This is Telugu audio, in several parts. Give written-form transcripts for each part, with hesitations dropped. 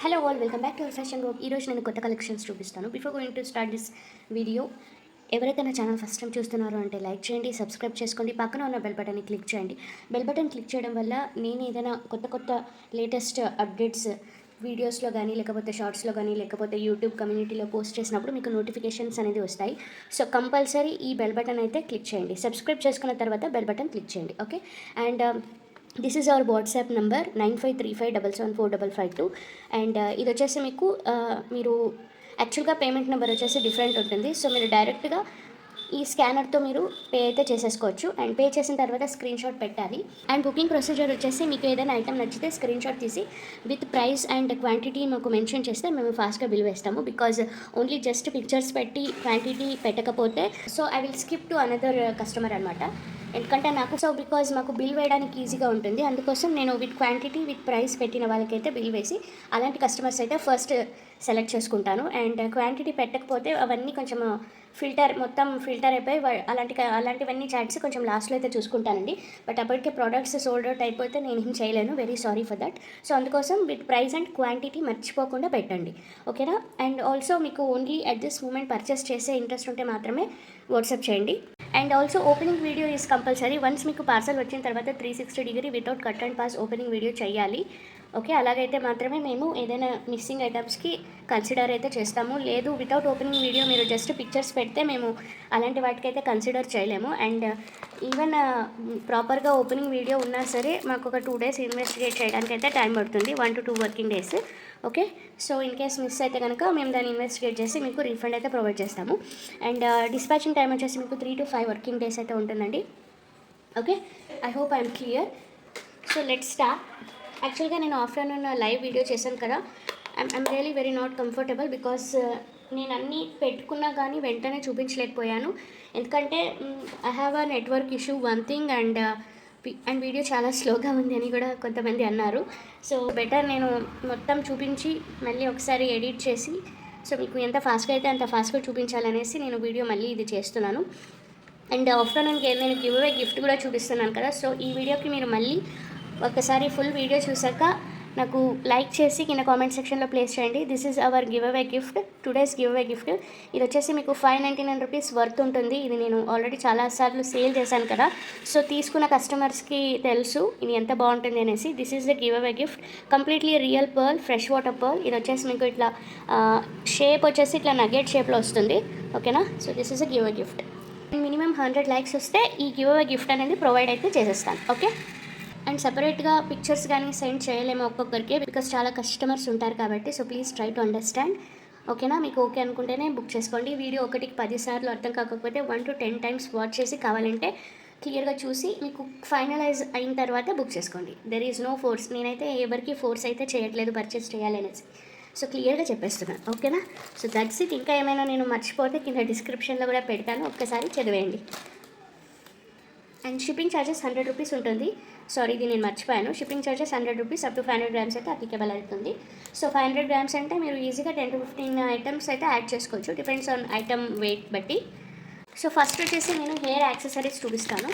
Hello all, welcome back to our fashion group. ఈరోజు నేను కొత్త కలెక్షన్స్ చూపిస్తాను. Before going to start this video, ఎవరైతే నా ఛానల్ ఫస్ట్ టైం చూస్తున్నారో అంటే లైక్ చేయండి, సబ్స్క్రైబ్ చేసుకోండి, పక్కన ఉన్న బెల్ బటన్ని క్లిక్ చేయండి. బెల్ బటన్ క్లిక్ చేయడం వల్ల నేను ఏదైనా కొత్త లేటెస్ట్ అప్డేట్స్ వీడియోస్లో కానీ, లేకపోతే షార్ట్స్లో కానీ, లేకపోతే యూట్యూబ్ కమ్యూనిటీలో పోస్ట్ చేసినప్పుడు మీకు నోటిఫికేషన్స్ అనేది వస్తాయి. సో కంపల్సరీ ఈ బెల్ బటన్ అయితే క్లిక్ చేయండి. సబ్స్క్రైబ్ చేసుకున్న తర్వాత బెల్ బటన్ క్లిక్ చేయండి. Okay, and this is our WhatsApp number 9535774552. And ఇది వచ్చేసి మీకు మీరు యాక్చువల్గా పేమెంట్ నెంబర్ వచ్చేసి డిఫరెంట్ ఉంటుంది. సో మీరు డైరెక్ట్గా ఈ స్కానర్తో మీరు పే అయితే చేసేసుకోవచ్చు. అండ్ పే చేసిన తర్వాత స్క్రీన్ షాట్ పెట్టాలి. అండ్ బుకింగ్ ప్రొసీజర్ వచ్చేసి మీకు ఏదైనా ఐటమ్ నచ్చితే స్క్రీన్ షాట్ తీసి విత్ ప్రైస్ అండ్ క్వాంటిటీ మాకు మెన్షన్ చేస్తే మేము ఫాస్ట్గా బిల్ వేస్తాము. బికాజ్ ఓన్లీ జస్ట్ పిక్చర్స్ పెట్టి క్వాంటిటీ పెట్టకపోతే so I will skip to another customer అనమాట. ఎందుకంటే నాకు బికాజ్ మాకు బిల్ వేయడానికి ఈజీగా ఉంటుంది. అందుకోసం నేను విత్ క్వాంటిటీ విత్ ప్రైస్ పెట్టిన వాళ్ళకైతే బిల్ వేసి అలాంటి కస్టమర్స్ అయితే ఫస్ట్ సెలెక్ట్ చేసుకుంటాను. అండ్ క్వాంటిటీ పెట్టకపోతే అవన్నీ కొంచెం మొత్తం ఫిల్టర్ అయిపోయి అలాంటివన్నీ చాట్స్ కొంచెం లాస్ట్లో అయితే చూసుకుంటానండి. బట్ అప్పటికే ప్రోడక్ట్స్ సోల్డ్ అవుట్ అయిపోతే నేను ఏం చేయలేను. Very sorry for that. So అందుకోసం విత్ ప్రైస్ అండ్ క్వాంటిటీ మర్చిపోకుండా పెట్టండి, ఓకేనా. అండ్ ఆల్సో మీకు only at this moment purchase చేసే ఇంట్రెస్ట్ ఉంటే మాత్రమే వాట్సాప్ చేయండి. And also opening video is compulsory. Once మీకు పార్సల్ వచ్చిన తర్వాత 360 degree without cut and pause opening video చేయాలి. ఓకే, అలాగైతే మాత్రమే మేము ఏదైనా మిస్సింగ్ ఐటమ్స్కి కన్సిడర్ అయితే చేస్తాము. లేదు వితౌట్ ఓపెనింగ్ వీడియో మీరు జస్ట్ పిక్చర్స్ పెడితే మేము అలాంటి వాటికైతే కన్సిడర్ చేయలేము. అండ్ ఈవెన్ ప్రాపర్గా ఓపెనింగ్ వీడియో ఉన్నా సరే మాకు ఒక 2 days ఇన్వెస్టిగేట్ చేయడానికి అయితే టైం పడుతుంది, 1 to 2 working days. Okay, so in case miss అయితే కనుక మేము దాన్ని ఇన్వెస్టిగేట్ చేసి మీకు రీఫండ్ అయితే ప్రొవైడ్ చేస్తాము. అండ్ డిస్పాచింగ్ టైం వచ్చేసి మీకు 3 to 5 working days అయితే ఉంటుందండి. Okay, I hope I'm clear. So let start. యాక్చువల్గా నేను ఆఫ్టర్నూన్ లైవ్ వీడియో చేశాను కదా, I'm really very not comfortable because నేను అన్నీ పెట్టుకున్నా కానీ వెంటనే చూపించలేకపోయాను. ఎందుకంటే I have a network issue one thing, and video చాలా స్లోగా ఉంది అని కూడా కొంతమంది అన్నారు. సో బెటర్ నేను మొత్తం చూపించి మళ్ళీ ఒకసారి ఎడిట్ చేసి సో మీకు ఎంత ఫాస్ట్గా అయితే అంత ఫాస్ట్గా చూపించాలనేసి నేను వీడియో మళ్ళీ ఇది చేస్తున్నాను. అండ్ ఆఫ్టర్నూన్కి నేను గివ్ అవే గిఫ్ట్ కూడా చూపిస్తున్నాను కదా. సో ఈ వీడియోకి మీరు మళ్ళీ ఒకసారి ఫుల్ వీడియో చూసాక నాకు లైక్ చేసి కింద కామెంట్ సెక్షన్లో ప్లేస్ చేయండి. This is our give away gift, today's give away gift. ఇది వచ్చేసి మీకు 599 రూపీస్ వర్త్ ఉంటుంది. ఇది నేను ఆల్రెడీ చాలాసార్లు సేల్ చేశాను కదా, సో తీసుకున్న కస్టమర్స్కి తెలుసు ఇది ఎంత బాగుంటుంది అనేసి. This is the give away gift, completely real pearl, fresh water pearl. ఇది వచ్చేసి మీకు ఇట్లా షేప్ వచ్చేసి ఇట్లా నగెట్ షేప్లో వస్తుంది, ఓకేనా. So this is the give away gift. Minimum 100 likes వస్తే ఈ గివ్ అవే గిఫ్ట్ అనేది ప్రొవైడ్ అయితే చేసేస్తాను, ఓకే. అండ్ సపరేట్గా పిక్చర్స్ కానీ సెండ్ చేయలేము ఒక్కొక్కరికి, బికాస్ చాలా కస్టమర్స్ ఉంటారు కాబట్టి. So please try to understand, ఓకేనా. మీకు ఓకే అనుకుంటేనే బుక్ చేసుకోండి. వీడియో ఒకటికి 10 సార్లు అర్థం కాకపోతే 1 to 10 times వాచ్ చేసి కావాలంటే క్లియర్గా చూసి మీకు ఫైనలైజ్ అయిన తర్వాత బుక్ చేసుకోండి. There is no force. నేనైతే ఎవరికి ఫోర్స్ అయితే చేయట్లేదు పర్చేస్ చేయాలి అనేసి. సో క్లియర్గా చెప్పేస్తున్నాను, ఓకేనా. So that's it. ఇంకా ఏమైనా నేను మర్చిపోతే కింద డిస్క్రిప్షన్లో కూడా పెడతాను, ఒక్కసారి చదివేయండి. అండ్ షిప్పింగ్ ఛార్జెస్ 100 రూపీస్ ఉంటుంది. సారీ, ఇది నేను మర్చిపోయాను. Shipping charges 100 rupees up to 500 grams అయితే అప్లికేబుల్ అవుతుంది. సో 500 grams అంటే మీరు ఈజీగా 10 to 15 ఐటమ్స్ అయితే యాడ్ చేసుకోవచ్చు, డిపెండ్స్ ఆన్ ఐటమ్ వెయిట్ బట్టి. సో ఫస్ట్ వచ్చేసి నేను హెయిర్ యాక్సెసరీస్ చూపిస్తాను.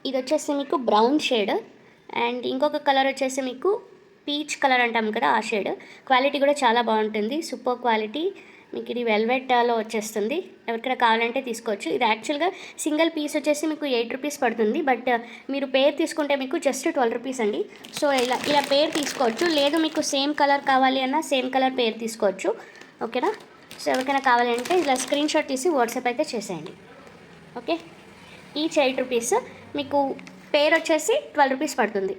ఇది వచ్చేసి మీకు బ్రౌన్ షేడ్, అండ్ ఇంకొక కలర్ వచ్చేసి మీకు పీచ్ కలర్ అంటాం కదా, ఆ షేడ్. క్వాలిటీ కూడా చాలా బాగుంటుంది, సూపర్ క్వాలిటీ. మీకు ఇది వెల్వెట్లో వచ్చేస్తుంది. ఎవరికైనా కావాలంటే తీసుకోవచ్చు. ఇది యాక్చువల్గా సింగిల్ పీస్ వచ్చేసి మీకు 8 రూపీస్ పడుతుంది, బట్ మీరు పేర్ తీసుకుంటే మీకు జస్ట్ 12 రూపీస్ అండి. సో ఇలా పేర్ తీసుకోవచ్చు. లేదు మీకు సేమ్ కలర్ కావాలి అన్నా సేమ్ కలర్ పేర్ తీసుకోవచ్చు, ఓకేనా. సో ఎవరికైనా కావాలంటే ఇలా స్క్రీన్ షాట్ తీసి వాట్సాప్ అయితే చేసేయండి, ఓకే. Each 8 rupees. మీకు పేర్ వచ్చేసి 12 రూపీస్ పడుతుంది.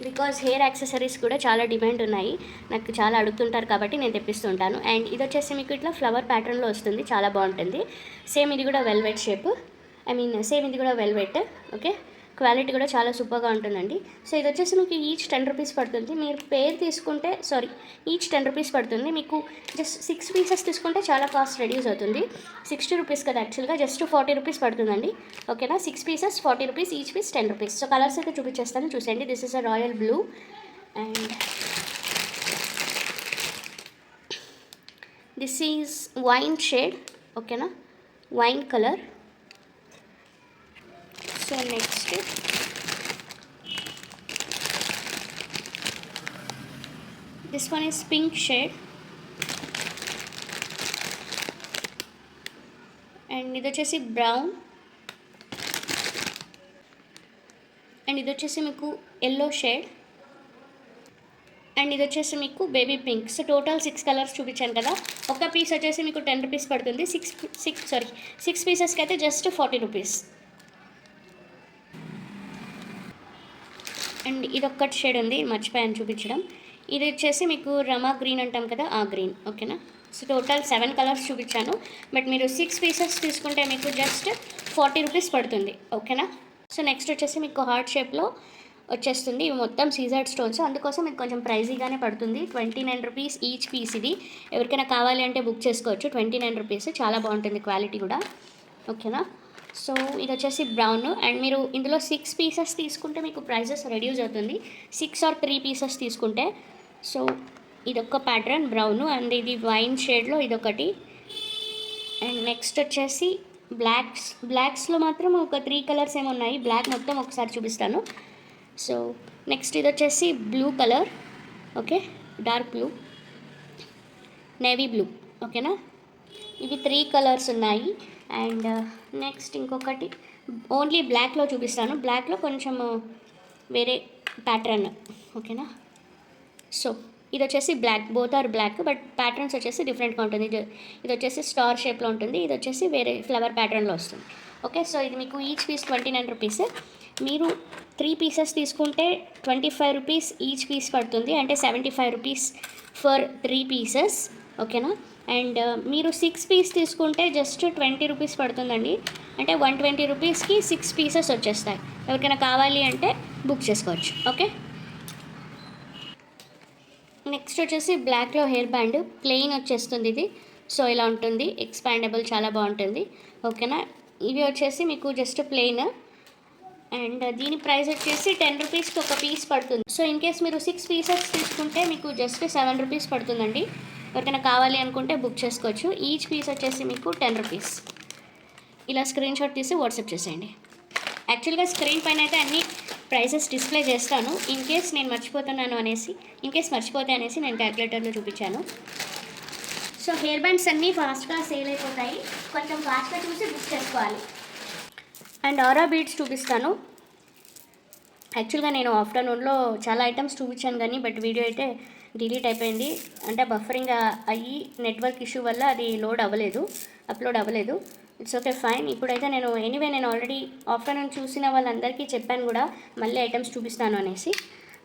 బికాజ్ హెయిర్ యాక్సెసరీస్ కూడా చాలా డిమాండ్ ఉన్నాయి, నాకు చాలా అడుగుతుంటారు కాబట్టి నేను తెప్పిస్తుంటాను. అండ్ ఇది వచ్చేసి మీకు ఇట్లా ఫ్లవర్ ప్యాటర్న్లో వస్తుంది, చాలా బాగుంటుంది. సేమ్ ఇది కూడా వెల్వెట్ షేప్, సేమ్ ఇది కూడా వెల్వెట్, ఓకే. క్వాలిటీ కూడా చాలా సూపర్గా ఉంటుందండి. సో ఇది వచ్చేసి మీకు ఈచ్ 10 రూపీస్ పడుతుంది. మీరు పేర్ తీసుకుంటే ఈచ్ 10 రూపీస్ పడుతుంది. మీకు జస్ట్ 6 pieces తీసుకుంటే చాలా కాస్ట్ రెడ్యూస్ అవుతుంది. 60 రూపీస్ కదా యాక్చువల్గా, జస్ట్ 40 రూపీస్ పడుతుందండి, ఓకేనా. 6 pieces 40 rupees, each piece 10 rupees. So colours అయితే చూపించేస్తాను, చూసేయండి. This is a royal blue, and this is wine shade, ఓకేనా, wine colour. So next this one is pink shade, and ఇది వచ్చేసి బ్రౌన్, అండ్ ఇది వచ్చేసి మీకు ఎల్లో షేడ్, అండ్ ఇది వచ్చేసి మీకు baby pink. So total 6 colours చూపించాను కదా. ఒక పీస్ వచ్చేసి మీకు 10 రూపీస్ పడుతుంది. 6 పీసెస్కి అయితే జస్ట్ 40 రూపీస్. అండ్ ఇది ఒక్కటి షేడ్ ఉంది, మర్చిపోయాను చూపించడం. ఇది వచ్చేసి మీకు రమా గ్రీన్ అంటాం కదా, ఆ గ్రీన్, ఓకేనా. సో టోటల్ 7 కలర్స్ చూపించాను, బట్ మీరు 6 పీసెస్ తీసుకుంటే మీకు జస్ట్ 40 రూపీస్ పడుతుంది, ఓకేనా. సో నెక్స్ట్ వచ్చేసి మీకు హార్ట్ షేప్లో వచ్చేస్తుంది. ఇవి మొత్తం సీజర్డ్ స్టోన్స్, అందుకోసం మీకు కొంచెం ప్రైజీగానే పడుతుంది. 29 రూపీస్ ఈచ్ పీస్. ఇది ఎవరికైనా కావాలి అంటే బుక్ చేసుకోవచ్చు. 29 రూపీస్, చాలా బాగుంటుంది క్వాలిటీ కూడా, ఓకేనా. సో ఇది వచ్చేసి బ్రౌన్, అండ్ మీరు ఇందులో 6 పీసెస్ తీసుకుంటే మీకు ప్రైజెస్ రెడ్యూస్ అవుతుంది. 6 ఆర్ 3 పీసెస్ తీసుకుంటే. సో ఇదొక ప్యాటర్న్ బ్రౌన్, అండ్ ఇది వైన్ షేడ్లో ఇదొకటి. అండ్ నెక్స్ట్ వచ్చేసి బ్లాక్స్లో మాత్రం ఒక 3 కలర్స్ ఏమో ఉన్నాయి. బ్లాక్ మొత్తం ఒకసారి చూపిస్తాను. సో నెక్స్ట్ ఇది వచ్చేసి blue colour, okay, dark blue, navy blue, ఓకేనా. ఇవి 3 కలర్స్ ఉన్నాయి. అండ్ నెక్స్ట్ ఇంకొకటి ఓన్లీ బ్లాక్లో చూపిస్తాను. బ్లాక్లో కొంచెం వేరే ప్యాటర్న్, ఓకేనా. సో ఇది వచ్చేసి black, both are black, but patterns వచ్చేసి డిఫరెంట్గా ఉంటుంది. ఇది వచ్చేసి స్టార్ షేప్లో ఉంటుంది, ఇది వచ్చేసి వేరే ఫ్లవర్ ప్యాటర్న్లో వస్తుంది, ఓకే. సో ఇది మీకు ఈచ్ పీస్ 29 రూపీస్. మీరు 3 పీసెస్ తీసుకుంటే 25 రూపీస్ ఈచ్ పీస్ పడుతుంది, అంటే 75 రూపీస్ ఫర్ 3 పీసెస్, ఓకేనా. అండ్ మీరు 6 పీస్ తీసుకుంటే జస్ట్ 20 రూపీస్ పడుతుందండి, అంటే 120 రూపీస్కి 6 పీసెస్ వచ్చేస్తాయి. ఎవరికైనా కావాలి అంటే బుక్ చేసుకోవచ్చు, ఓకే. నెక్స్ట్ వచ్చేసి బ్లాక్లో హెయిర్ బ్యాండ్ ప్లెయిన్ వచ్చేస్తుంది ఇది. సో ఇలా ఉంటుంది, ఎక్స్పాండబుల్, చాలా బాగుంటుంది, ఓకేనా. ఇవి వచ్చేసి మీకు జస్ట్ ప్లెయిన్, అండ్ దీని ప్రైస్ వచ్చేసి 10 రూపీస్కి ఒక పీస్ పడుతుంది. సో ఇన్ కేస్ మీరు 6 పీసెస్ తీసుకుంటే మీకు జస్ట్ 7 రూపీస్ పడుతుందండి. ఎవరికైనా కావాలి అనుకుంటే బుక్ చేసుకోవచ్చు. ఈచ్ పీస్ వచ్చేసి మీకు 10 రూపీస్. ఇలా స్క్రీన్ షాట్ తీసి వాట్సాప్ చేసేయండి. యాక్చువల్గా స్క్రీన్ పైన అయితే అన్ని ప్రైసెస్ డిస్ప్లే చేస్తాను. ఇన్ కేస్ నేను మర్చిపోతే అనేసి నేను క్యాల్కులేటర్లో చూపించాను. సో హెయిర్ బ్యాండ్స్ అన్నీ ఫాస్ట్గా సేల్ అయిపోతాయి, కొంచెం ఫాస్ట్గా చూసి బుక్ చేసుకోవాలి. అండ్ ఆరా బీడ్స్ చూపిస్తాను. యాక్చువల్గా నేను ఆఫ్టర్నూన్లో చాలా ఐటమ్స్ చూపించాను కానీ బట్ వీడియో అయితే డిలీట్ అయిపోయింది. అంటే బఫరింగ్ అయ్యి నెట్వర్క్ ఇష్యూ వల్ల అది అప్లోడ్ అవ్వలేదు. It's okay, fine. ఇప్పుడైతే నేను ఆల్రెడీ ఆఫ్టర్నూన్ చూసిన వాళ్ళందరికీ చెప్పాను కూడా మళ్ళీ ఐటమ్స్ చూపిస్తాను అనేసి.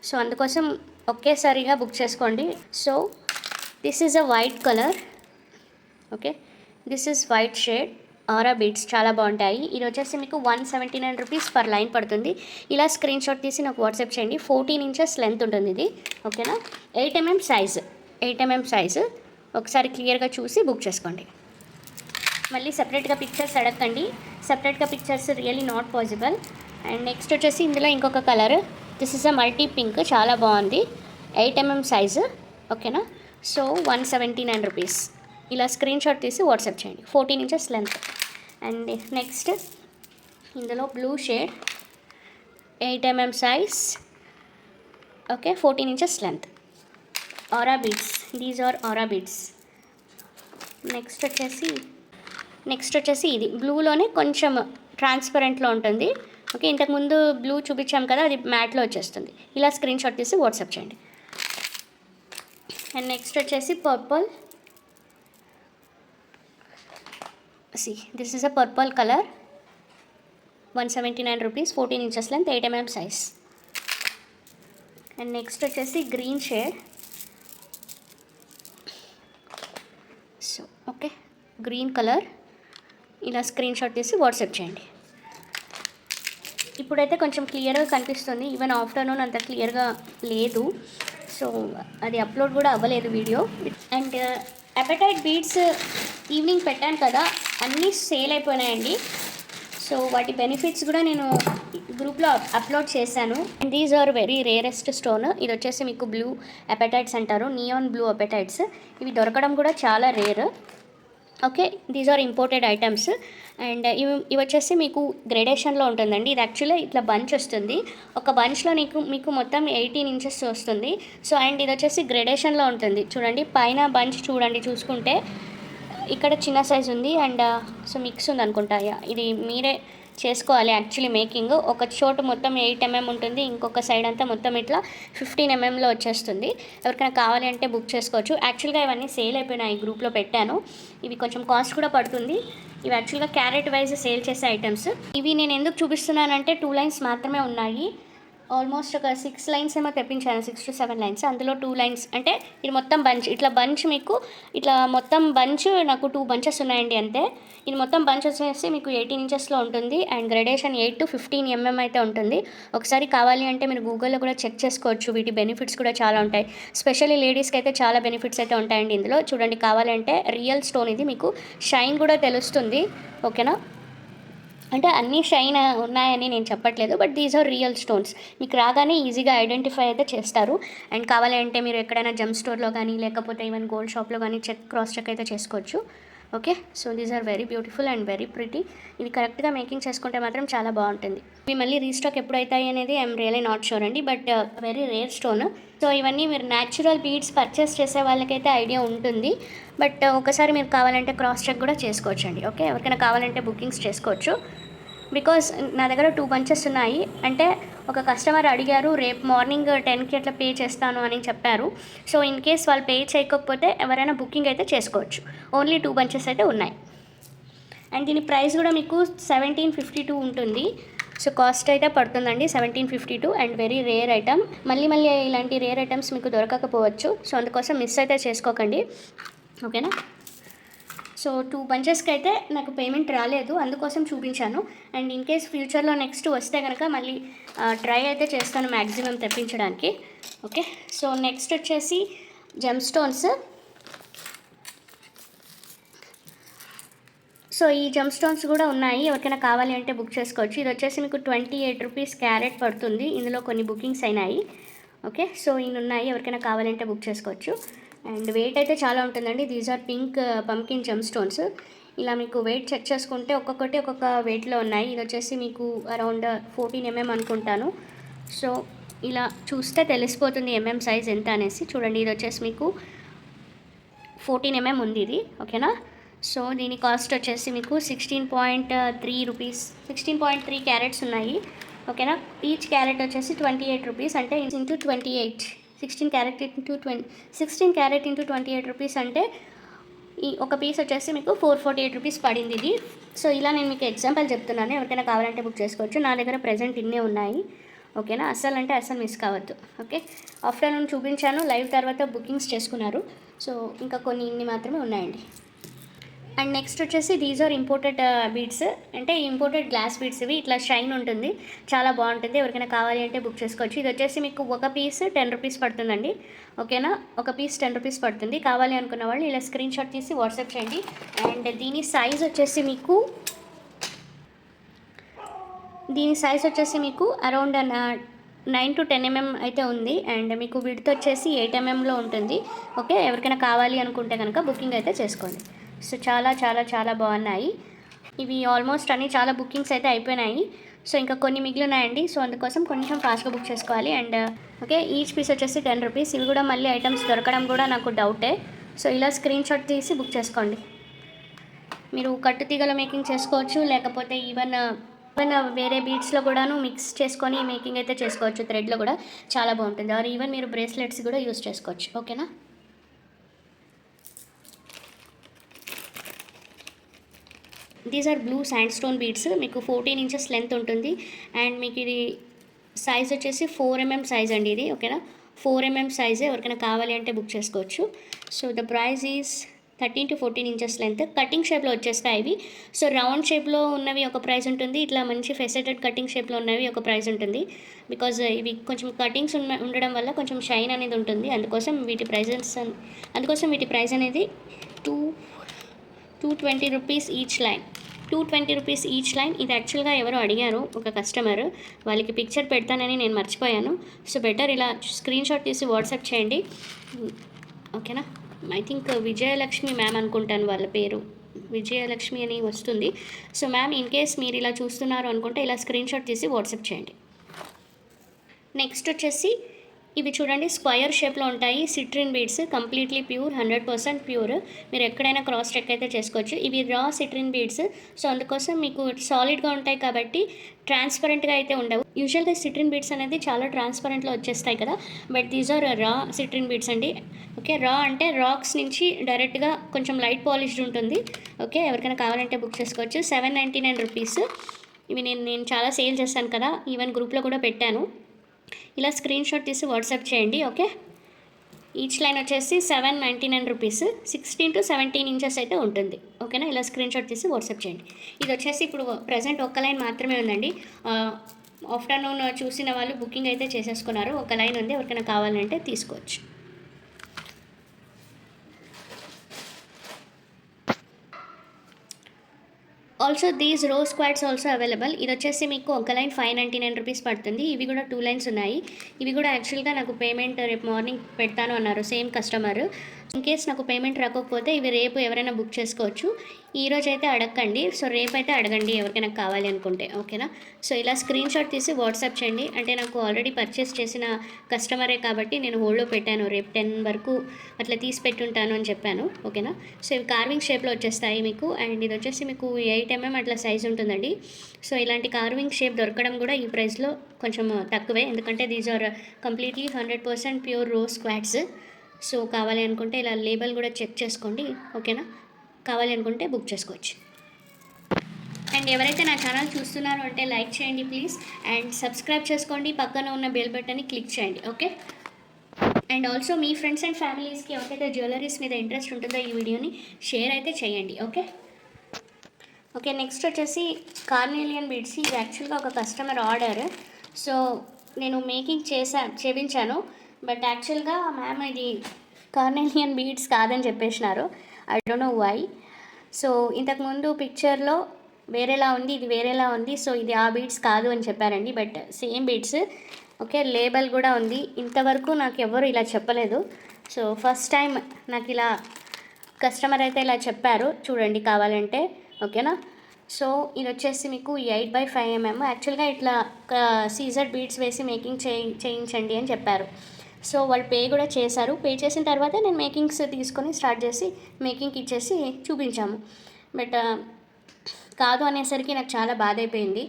సో అందుకోసం ఒకేసారిగా బుక్ చేసుకోండి. So this is a white colour, okay, this is white shade aura beads, చాలా బాగుంటాయి. ఇది వచ్చేసి మీకు 179 రూపీస్ పర్ లైన్ పడుతుంది. ఇలా స్క్రీన్ షాట్ తీసి నాకు వాట్సాప్ చేయండి. 14 ఇంచెస్ లెంత్ ఉంటుంది ఇది, ఓకేనా. 8 mm సైజు ఒకసారి క్లియర్గా చూసి బుక్ చేసుకోండి. మళ్ళీ సపరేట్గా పిక్చర్స్ అడగండి, సపరేట్గా pictures really not possible. And next వచ్చేసి ఇందులో ఇంకొక colour, this is a multi pink, చాలా బాగుంది. 8 mm సైజు, ఓకేనా. So 179 rupees. ఇలా స్క్రీన్ షాట్ తీసి వాట్సాప్ చేయండి. 14 ఇంచెస్ లెంత్. అండ్ నెక్స్ట్ ఇందులో blue shade, 8 mm size, okay, 14 inches length. Aura beads, these are aura beads. Next వచ్చేసి ఇది బ్లూలోనే కొంచెం ట్రాన్స్పరెంట్లో ఉంటుంది, ఓకే. ఇంతకుముందు బ్లూ చూపించాం కదా, అది మ్యాట్లో వచ్చేస్తుంది. ఇలా స్క్రీన్ షాట్ తీసి వాట్సాప్ చేయండి. అండ్ నెక్స్ట్ వచ్చేసి purple. This is a purple colour, 179 rupees, 14 inches length, 8 mm size. And next వచ్చేసి green shade. So okay, green colour. ఇలా స్క్రీన్ షాట్ తీసి వాట్సాప్ చేయండి. ఇప్పుడైతే కొంచెం క్లియర్గా కనిపిస్తుంది. ఈవెన్ ఆఫ్టర్నూన్ అంత క్లియర్గా లేదు, సో అది అప్లోడ్ కూడా అవ్వలేదు video. And appetite beads evening పెట్టాను కదా, అన్నీ సేల్ అయిపోయినాయండి. సో వాటి బెనిఫిట్స్ కూడా నేను గ్రూప్లో అప్లోడ్ చేశాను. And these are very rarest stone. ఇది వచ్చేసి మీకు బ్లూ అపెటైట్స్ అంటారు, నియాన్ బ్లూ అపెటైట్స్. ఇవి దొరకడం కూడా చాలా rare. Okay, these are imported items. And ఇవి వచ్చేసి మీకు గ్రేడేషన్లో ఉంటుందండి. ఇది యాక్చువల్లీ ఇట్లా బంచ్ వస్తుంది. ఒక బంచ్లో మీకు మొత్తం 18 ఇంచెస్ వస్తుంది. సో అండ్ ఇది వచ్చేసి గ్రేడేషన్లో ఉంటుంది. చూడండి పైన బంచ్ చూడండి, చూసుకుంటే ఇక్కడ చిన్న సైజ్ ఉంది అండ్ సో మిక్స్ ఉంది అనుకుంటా. ఇది మీరే చేసుకోవాలి యాక్చువల్లీ మేకింగ్. ఒక చోటు మొత్తం 8 mm ఉంటుంది, ఇంకొక సైడ్ అంతా మొత్తం ఇట్లా 15 mmలో వచ్చేస్తుంది. ఎవరికైనా కావాలి అంటే బుక్ చేసుకోవచ్చు. యాక్చువల్గా ఇవన్నీ సేల్ అయిపోయినాయి, గ్రూప్లో పెట్టాను. ఇవి కొంచెం కాస్ట్ కూడా పడుతుంది. ఇవి యాక్చువల్గా క్యారెట్ వైజ్ సేల్ చేసే ఐటమ్స్. ఇవి నేను ఎందుకు చూపిస్తున్నానంటే 2 లైన్స్ మాత్రమే ఉన్నాయి. ఆల్మోస్ట్ ఒక 6 లైన్స్ ఏమో తెప్పించాను, 6 to 7 లైన్స్. అందులో 2 లైన్స్ అంటే ఇది మొత్తం బంచ్. ఇట్లా బంచ్ మీకు ఇట్లా మొత్తం బంచ్ నాకు 2 బంచెస్ ఉన్నాయండి అంతే. ఇది మొత్తం బంచ్ వచ్చేసి మీకు 18 ఇంచెస్లో ఉంటుంది అండ్ గ్రేడేషన్ 8 to 15 mm అయితే ఉంటుంది. ఒకసారి కావాలి అంటే మీరు గూగుల్లో కూడా చెక్ చేసుకోవచ్చు. వీటి బెనిఫిట్స్ కూడా చాలా ఉంటాయి. స్పెషల్లీ లేడీస్కి అయితే చాలా బెనిఫిట్స్ అయితే ఉంటాయండి ఇందులో. చూడండి కావాలంటే రియల్ స్టోన్ ఇది, మీకు షైన్ కూడా తెలుస్తుంది. ఓకేనా, అంటే అన్నీ షైన్ ఉన్నాయని నేను చెప్పట్లేదు, but these are real stones. మీకు రాగానే ఈజీగా ఐడెంటిఫై అయితే చేస్తారు. అండ్ కావాలి అంటే మీరు ఎక్కడైనా జమ్ స్టోర్లో కానీ లేకపోతే ఈవెన్ గోల్డ్ షాప్లో కానీ క్రాస్ చెక్ అయితే చేసుకోవచ్చు. Okay, so these are very beautiful and very pretty. ఇది కరెక్ట్గా మేకింగ్ చేసుకుంటే మాత్రం చాలా బాగుంటుంది. ఇవి మళ్ళీ రీస్టాక్ ఎప్పుడు అవుతాయి అనేది ఐఎమ్ రియలీ నాట్ షూర్ అండి, but very rare stone. So ఇవన్నీ మీరు న్యాచురల్ బీడ్స్ పర్చేస్ చేసే వాళ్ళకైతే ఐడియా ఉంటుంది, బట్ ఒకసారి మీరు కావాలంటే క్రాస్ చెక్ కూడా చేసుకోవచ్చు అండి. ఓకే, ఎవరికైనా కావాలంటే బుకింగ్స్ చేసుకోవచ్చు. బికాస్ నా దగ్గర 2 బంచెస్ ఉన్నాయి. అంటే ఒక కస్టమర్ అడిగారు రేపు మార్నింగ్ 10కి అట్లా పే చేస్తాను అని చెప్పారు. సో ఇన్ కేస్ వాళ్ళు పే చేయకపోతే ఎవరైనా బుకింగ్ అయితే చేసుకోవచ్చు. ఓన్లీ 2 బంచెస్ అయితే ఉన్నాయి. అండ్ దీని ప్రైస్ కూడా మీకు 1752 ఉంటుంది. సో కాస్ట్ అయితే పడుతుందండి 1752. And very rare item. మళ్ళీ ఇలాంటి రేర్ ఐటమ్స్ మీకు దొరకకపోవచ్చు. సో అందుకోసం మిస్ అయితే చేసుకోకండి. ఓకేనా, సో 2 బంచెస్కి అయితే నాకు పేమెంట్ రాలేదు, అందుకోసం చూపించాను. అండ్ ఇన్ కేస్ ఫ్యూచర్లో నెక్స్ట్ వస్తే కనుక మళ్ళీ ట్రై అయితే చేస్తాను మ్యాక్సిమం తెప్పించడానికి. ఓకే, సో నెక్స్ట్ వచ్చేసి జెమ్ స్టోన్స్. సో ఈ జెమ్ స్టోన్స్ కూడా ఉన్నాయి, ఎవరికైనా కావాలి అంటే బుక్ చేసుకోవచ్చు. ఇది వచ్చేసి మీకు 28 రూపీస్ క్యారెట్ పడుతుంది. ఇందులో కొన్ని బుకింగ్స్ అయినాయి. ఓకే, సో ఇన్ని ఉన్నాయి, ఎవరికైనా కావాలంటే బుక్ చేసుకోవచ్చు. అండ్ వెయిట్ అయితే చాలా ఉంటుందండి. These are pink pumpkin gemstones. ఇలా మీకు వెయిట్ చెక్ చేసుకుంటే ఒక్కొక్కటి ఒక్కొక్క వెయిట్లో ఉన్నాయి. ఇది వచ్చేసి మీకు అరౌండ్ 14 mm అనుకుంటాను. సో ఇలా చూస్తే తెలిసిపోతుంది ఎంఎం సైజ్ ఎంత అనేసి. చూడండి ఇది వచ్చేసి మీకు 14 mm ఉంది ఇది. ఓకేనా, సో దీని కాస్ట్ వచ్చేసి మీకు 16.3 రూపీస్. 16.3 క్యారెట్స్ ఉన్నాయి. ఓకేనా, ఈచ్ క్యారెట్ వచ్చేసి 28 రూపీస్. అంటే ఇంటూ 28, 16 క్యారెట్ ఇంటూ 28 రూపీస్ అంటే ఈ ఒక పీస్ వచ్చేసి మీకు 448 రూపీస్ పడింది ఇది. సో ఇలా నేను మీకు ఎగ్జాంపుల్ చెప్తున్నాను, ఎవరికైనా కావాలంటే బుక్ చేసుకోవచ్చు. నా దగ్గర ప్రెజెంట్ ఇన్నే ఉన్నాయి. ఓకేనా, అస్సలు మిస్ కావద్దు. ఓకే, ఆఫ్టర్నూన్ చూపించాను, లైవ్ తర్వాత బుకింగ్స్ చేసుకున్నారు. సో ఇంకా కొన్ని ఇన్ని మాత్రమే ఉన్నాయండి. అండ్ నెక్స్ట్ వచ్చేసి దీస్ ఆర్ ఇంపోర్టెడ్ బీడ్స్. అంటే ఇంపోర్టెడ్ గ్లాస్ బీడ్స్. ఇవి ఇట్లా షైన్ ఉంటుంది, చాలా బాగుంటుంది. ఎవరికైనా కావాలి అంటే బుక్ చేసుకోవచ్చు. ఇది వచ్చేసి మీకు ఒక పీస్ 10 రూపీస్ పడుతుందండి. ఓకేనా, ఒక పీస్ 10 రూపీస్ పడుతుంది. కావాలి అనుకున్న వాళ్ళు ఇలా స్క్రీన్ షాట్ తీసి వాట్సాప్ చేయండి. అండ్ దీని సైజ్ వచ్చేసి మీకు అరౌండ్ 9 to 10 mm అయితే ఉంది. అండ్ మీకు విడ్త్ వచ్చేసి 8 mmలో ఉంటుంది. ఓకే, ఎవరికైనా కావాలి అనుకుంటే కనుక బుకింగ్ అయితే చేసుకోండి. సో చాలా బాగున్నాయి ఇవి. ఆల్మోస్ట్ అన్నీ చాలా బుకింగ్స్ అయితే అయిపోయినాయి. సో ఇంకా కొన్ని మిగిలినాయండి. సో అందుకోసం కొంచెం ఫాస్ట్గా బుక్ చేసుకోవాలి. అండ్ ఓకే, ఈచ్ పీస్ వచ్చేసి 10 రూపీస్. ఇవి కూడా మళ్ళీ ఐటమ్స్ దొరకడం కూడా నాకు డౌటే. సో ఇలా స్క్రీన్ షాట్ తీసి బుక్ చేసుకోండి. మీరు కట్టు తీగల మేకింగ్ చేసుకోవచ్చు, లేకపోతే ఈవెన్ వేరే బీడ్స్లో కూడాను మిక్స్ చేసుకొని మేకింగ్ అయితే చేసుకోవచ్చు. థ్రెడ్లో కూడా చాలా బాగుంటుంది. ఆర్ ఈవెన్ మీరు బ్రేస్లెట్స్ కూడా యూస్ చేసుకోవచ్చు. ఓకేనా, these are blue sandstone beads. మీకు 14 inches లెంత్ ఉంటుంది. అండ్ మీకు ఇది సైజ్ వచ్చేసి 4 mm సైజ్ అండి ఇది. ఓకేనా, 4 mm సైజే. ఎవరికైనా కావాలి అంటే బుక్ చేసుకోవచ్చు. So the price is 13 to 14 inches length. Cutting షేప్లో వచ్చేస్తాయి ఇవి. సో రౌండ్ షేప్లో ఉన్నవి ఒక ప్రైస్ ఉంటుంది, ఇట్లా మంచి ఫెసెటెడ్ కటింగ్ షేప్లో ఉన్నవి ఒక ప్రైస్ ఉంటుంది. బికాజ్ ఇవి కొంచెం కటింగ్స్ ఉండడం వల్ల కొంచెం షైన్ అనేది ఉంటుంది. అందుకోసం వీటి ప్రైస్ అనేది 220 rupees each line. ₹220 each line. ఇది యాక్చువల్గా ఎవరో అడిగారు ఒక కస్టమర్, వాళ్ళకి పిక్చర్ పెడతానని నేను మర్చిపోయాను. సో బెటర్ ఇలా స్క్రీన్ షాట్ తీసి వాట్సాప్ చేయండి, ఓకేనా. ఐ థింక్ విజయలక్ష్మి మ్యామ్ అనుకుంటాను వాళ్ళ పేరు, విజయలక్ష్మి అని వస్తుంది. సో మ్యామ్, ఇన్ కేస్ మీరు ఇలా చూస్తున్నారు అనుకుంటే ఇలా స్క్రీన్ షాట్ తీసి వాట్సాప్ చేయండి. నెక్స్ట్ వచ్చేసి ఇవి చూడండి, స్క్వయర్ షేప్లో ఉంటాయి సిట్రిన్ బీడ్స్, కంప్లీట్లీ ప్యూర్, 100% ప్యూర్. మీరు ఎక్కడైనా క్రాస్ చెక్ అయితే చేసుకోవచ్చు. ఇవి రా సిట్రిన్ బీడ్స్, సో అందుకోసం మీకు సాలిడ్గా ఉంటాయి కాబట్టి ట్రాన్స్పరెంట్గా అయితే ఉండవు. యూజువల్గా సిట్రిన్ బీడ్స్ అనేది చాలా ట్రాన్స్పరెంట్లో వచ్చేస్తాయి కదా, బట్ దీస్ ఆర్ రా సిట్రిన్ బీడ్స్ అండి. ఓకే, రా అంటే రాక్స్ నుంచి డైరెక్ట్గా కొంచెం లైట్ పాలిష్డ్ ఉంటుంది. ఓకే, ఎవరికైనా కావాలంటే బుక్ చేసుకోవచ్చు. ₹799. ఇవి నేను చాలా సేల్ చేస్తాను కదా, ఈవెన్ గ్రూప్లో కూడా పెట్టాను. ఇలా స్క్రీన్ షాట్ తీసి వాట్సాప్ చేయండి, ఓకే. ఈచ్ లైన్ వచ్చేసి ₹799, 16 to 17 ఇంచెస్ అయితే ఉంటుంది, ఓకేనా. ఇలా స్క్రీన్ షాట్ తీసి వాట్సాప్ చేయండి. ఇది వచ్చేసి ఇప్పుడు ప్రజెంట్ ఒక్క లైన్ మాత్రమే ఉందండి. ఆఫ్టర్నూన్ చూసిన వాళ్ళు బుకింగ్ అయితే చేసేసుకున్నారు. ఒక లైన్ ఉంది, ఎవరికైనా కావాలంటే తీసుకోవచ్చు. ఆల్సో దీస్ రో స్క్వాడ్స్ ఆల్సో అవైలబుల్. ఇది వచ్చేసి మీకు ఒక లైన్ ₹599 పడుతుంది. ఇవి కూడా 2 లైన్స్ ఉన్నాయి. ఇవి కూడా యాక్చువల్గా నాకు పేమెంట్ రేపు మార్నింగ్ పెడతాను అన్నారు సేమ్ కస్టమర్. ఇన్ కేస్ నాకు పేమెంట్ రాకపోతే ఇవి రేపు ఎవరైనా బుక్ చేసుకోవచ్చు. ఈరోజు అయితే అడగండి, సో రేపు అయితే అడగండి ఎవరికైనా కావాలి అనుకుంటే, ఓకేనా. సో ఇలా స్క్రీన్ షాట్ తీసి వాట్సాప్ చేయండి. అంటే నాకు ఆల్రెడీ పర్చేస్ చేసిన కస్టమరే కాబట్టి నేను హోల్డ్లో పెట్టాను, రేపు 10 వరకు అట్లా తీసి పెట్టుంటాను అని చెప్పాను, ఓకేనా. సో ఇవి కార్వింగ్ షేప్లో వచ్చేస్తాయి మీకు. అండ్ ఇది వచ్చేసి మీకు 8mm అట్లా సైజ్ ఉంటుందండి. సో ఇలాంటి కార్వింగ్ షేప్ దొరకడం కూడా ఈ ప్రైస్లో కొంచెం తక్కువే, ఎందుకంటే దీస్ ఆర్ కంప్లీట్లీ 100% ప్యూర్ రో స్క్వాడ్స్. సో కావాలి అనుకుంటే ఇలా లేబుల్ కూడా చెక్ చేసుకోండి, ఓకేనా. కావాలి అనుకుంటే బుక్ చేసుకోవచ్చు. అండ్ ఎవరైతే నా ఛానల్ చూస్తున్నారో అంటే లైక్ చేయండి ప్లీజ్, అండ్ సబ్స్క్రైబ్ చేసుకోండి, పక్కన ఉన్న బెల్ బటన్ని క్లిక్ చేయండి, ఓకే. అండ్ ఆల్సో మీ ఫ్రెండ్స్ అండ్ ఫ్యామిలీస్కి ఎవరికైతే జ్యువెలరీస్ మీద ఇంట్రెస్ట్ ఉంటుందో ఈ వీడియోని షేర్ అయితే చేయండి, ఓకే. ఓకే, నెక్స్ట్ వచ్చేసి కార్నెలియన్ బీడ్స్. ఇది యాక్చువల్గా ఒక కస్టమర్ ఆర్డర్, సో నేను మేకింగ్ చేయించాను. బట్ యాక్చువల్గా మ్యామ్ ఇది కార్నెలియన్ బీడ్స్ కాదని చెప్పేసినారు. I don't know why. So ఇంతకుముందు పిక్చర్లో వేరేలా ఉంది, ఇది వేరేలా ఉంది, సో ఇది ఆ బీడ్స్ కాదు అని చెప్పారండి. But same beads, okay. Label కూడా ఉంది. ఇంతవరకు నాకు ఎవరు ఇలా చెప్పలేదు. సో ఫస్ట్ టైం నాకు ఇలా కస్టమర్ అయితే ఇలా చెప్పారు, చూడండి కావాలంటే, ఓకేనా. సో ఇది వచ్చేసి మీకు 8x5mm. యాక్చువల్గా ఇట్లా సీజర్ బీడ్స్ వేసి మేకింగ్ చేయించండి అని చెప్పారు. సో వాళ్ళు పే కూడా చేశారు. పే చేసిన తర్వాత నేను మేకింగ్స్ తీసుకొని స్టార్ట్ చేసి మేకింగ్కి ఇచ్చేసి చూపించాము. బట్ కాదు అనేసరికి నాకు చాలా బాధ అయిపోయింది.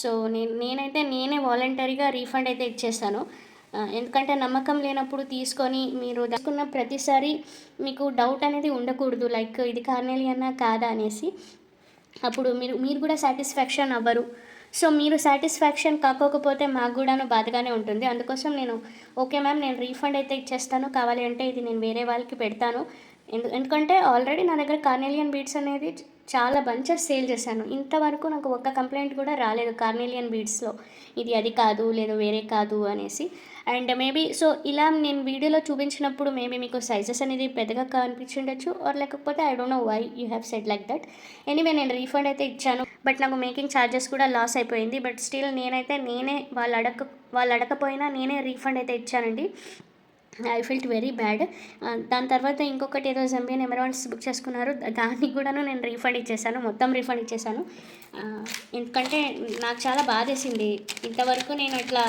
సో నేనే వాలంటరీగా రీఫండ్ అయితే ఇచ్చేస్తాను. ఎందుకంటే నమ్మకం లేనప్పుడు తీసుకొని మీరు తీసుకున్న ప్రతిసారి మీకు డౌట్ అనేది ఉండకూడదు, లైక్ ఇది కార్నెలియన్నా కాదా అనేసి. అప్పుడు మీరు కూడా సాటిస్ఫాక్షన్ అవ్వరు. సో మీరు సాటిస్ఫాక్షన్ కాకపోతే మాకు కూడాను బాధగానే ఉంటుంది. అందుకోసం నేను ఓకే మ్యామ్, నేను రీఫండ్ అయితే ఇచ్చేస్తాను, కావాలి అంటే ఇది నేను వేరే వాళ్ళకి పెడతాను. ఎందుకంటే ఆల్రెడీ నా దగ్గర కార్నెలియన్ బీడ్స్ అనేది చాలా బంచెస్ సేల్ చేశాను. ఇంతవరకు నాకు ఒక్క కంప్లైంట్ కూడా రాలేదు కార్నెలియన్ బీడ్స్లో, ఇది అది కాదు లేదు వేరే కాదు అనేసి. అండ్ మేబీ సో ఇలా నేను వీడియోలో చూపించినప్పుడు మేబీ మీకు సైజెస్ అనేది పెద్దగా కనిపించుండొచ్చు, ఆర్ లేకపోతే I don't know why you have said like that. Anyway నేను రీఫండ్ అయితే ఇచ్చాను, బట్ నాకు మేకింగ్ ఛార్జెస్ కూడా లాస్ అయిపోయింది. బట్ స్టిల్ నేనే వాళ్ళు అడగకపోయినా నేనే రీఫండ్ అయితే ఇచ్చానండి. I felt very bad. దాని తర్వాత ఇంకొకటి ఏదో జంబియన్ ఎమరాల్డ్స్ బుక్ చేసుకున్నారు, దానికి కూడాను నేను రీఫండ్ ఇచ్చేసాను, మొత్తం రీఫండ్ ఇచ్చేసాను. ఎందుకంటే నాకు చాలా బాధేసింది, ఇంతవరకు నేను ఇట్లా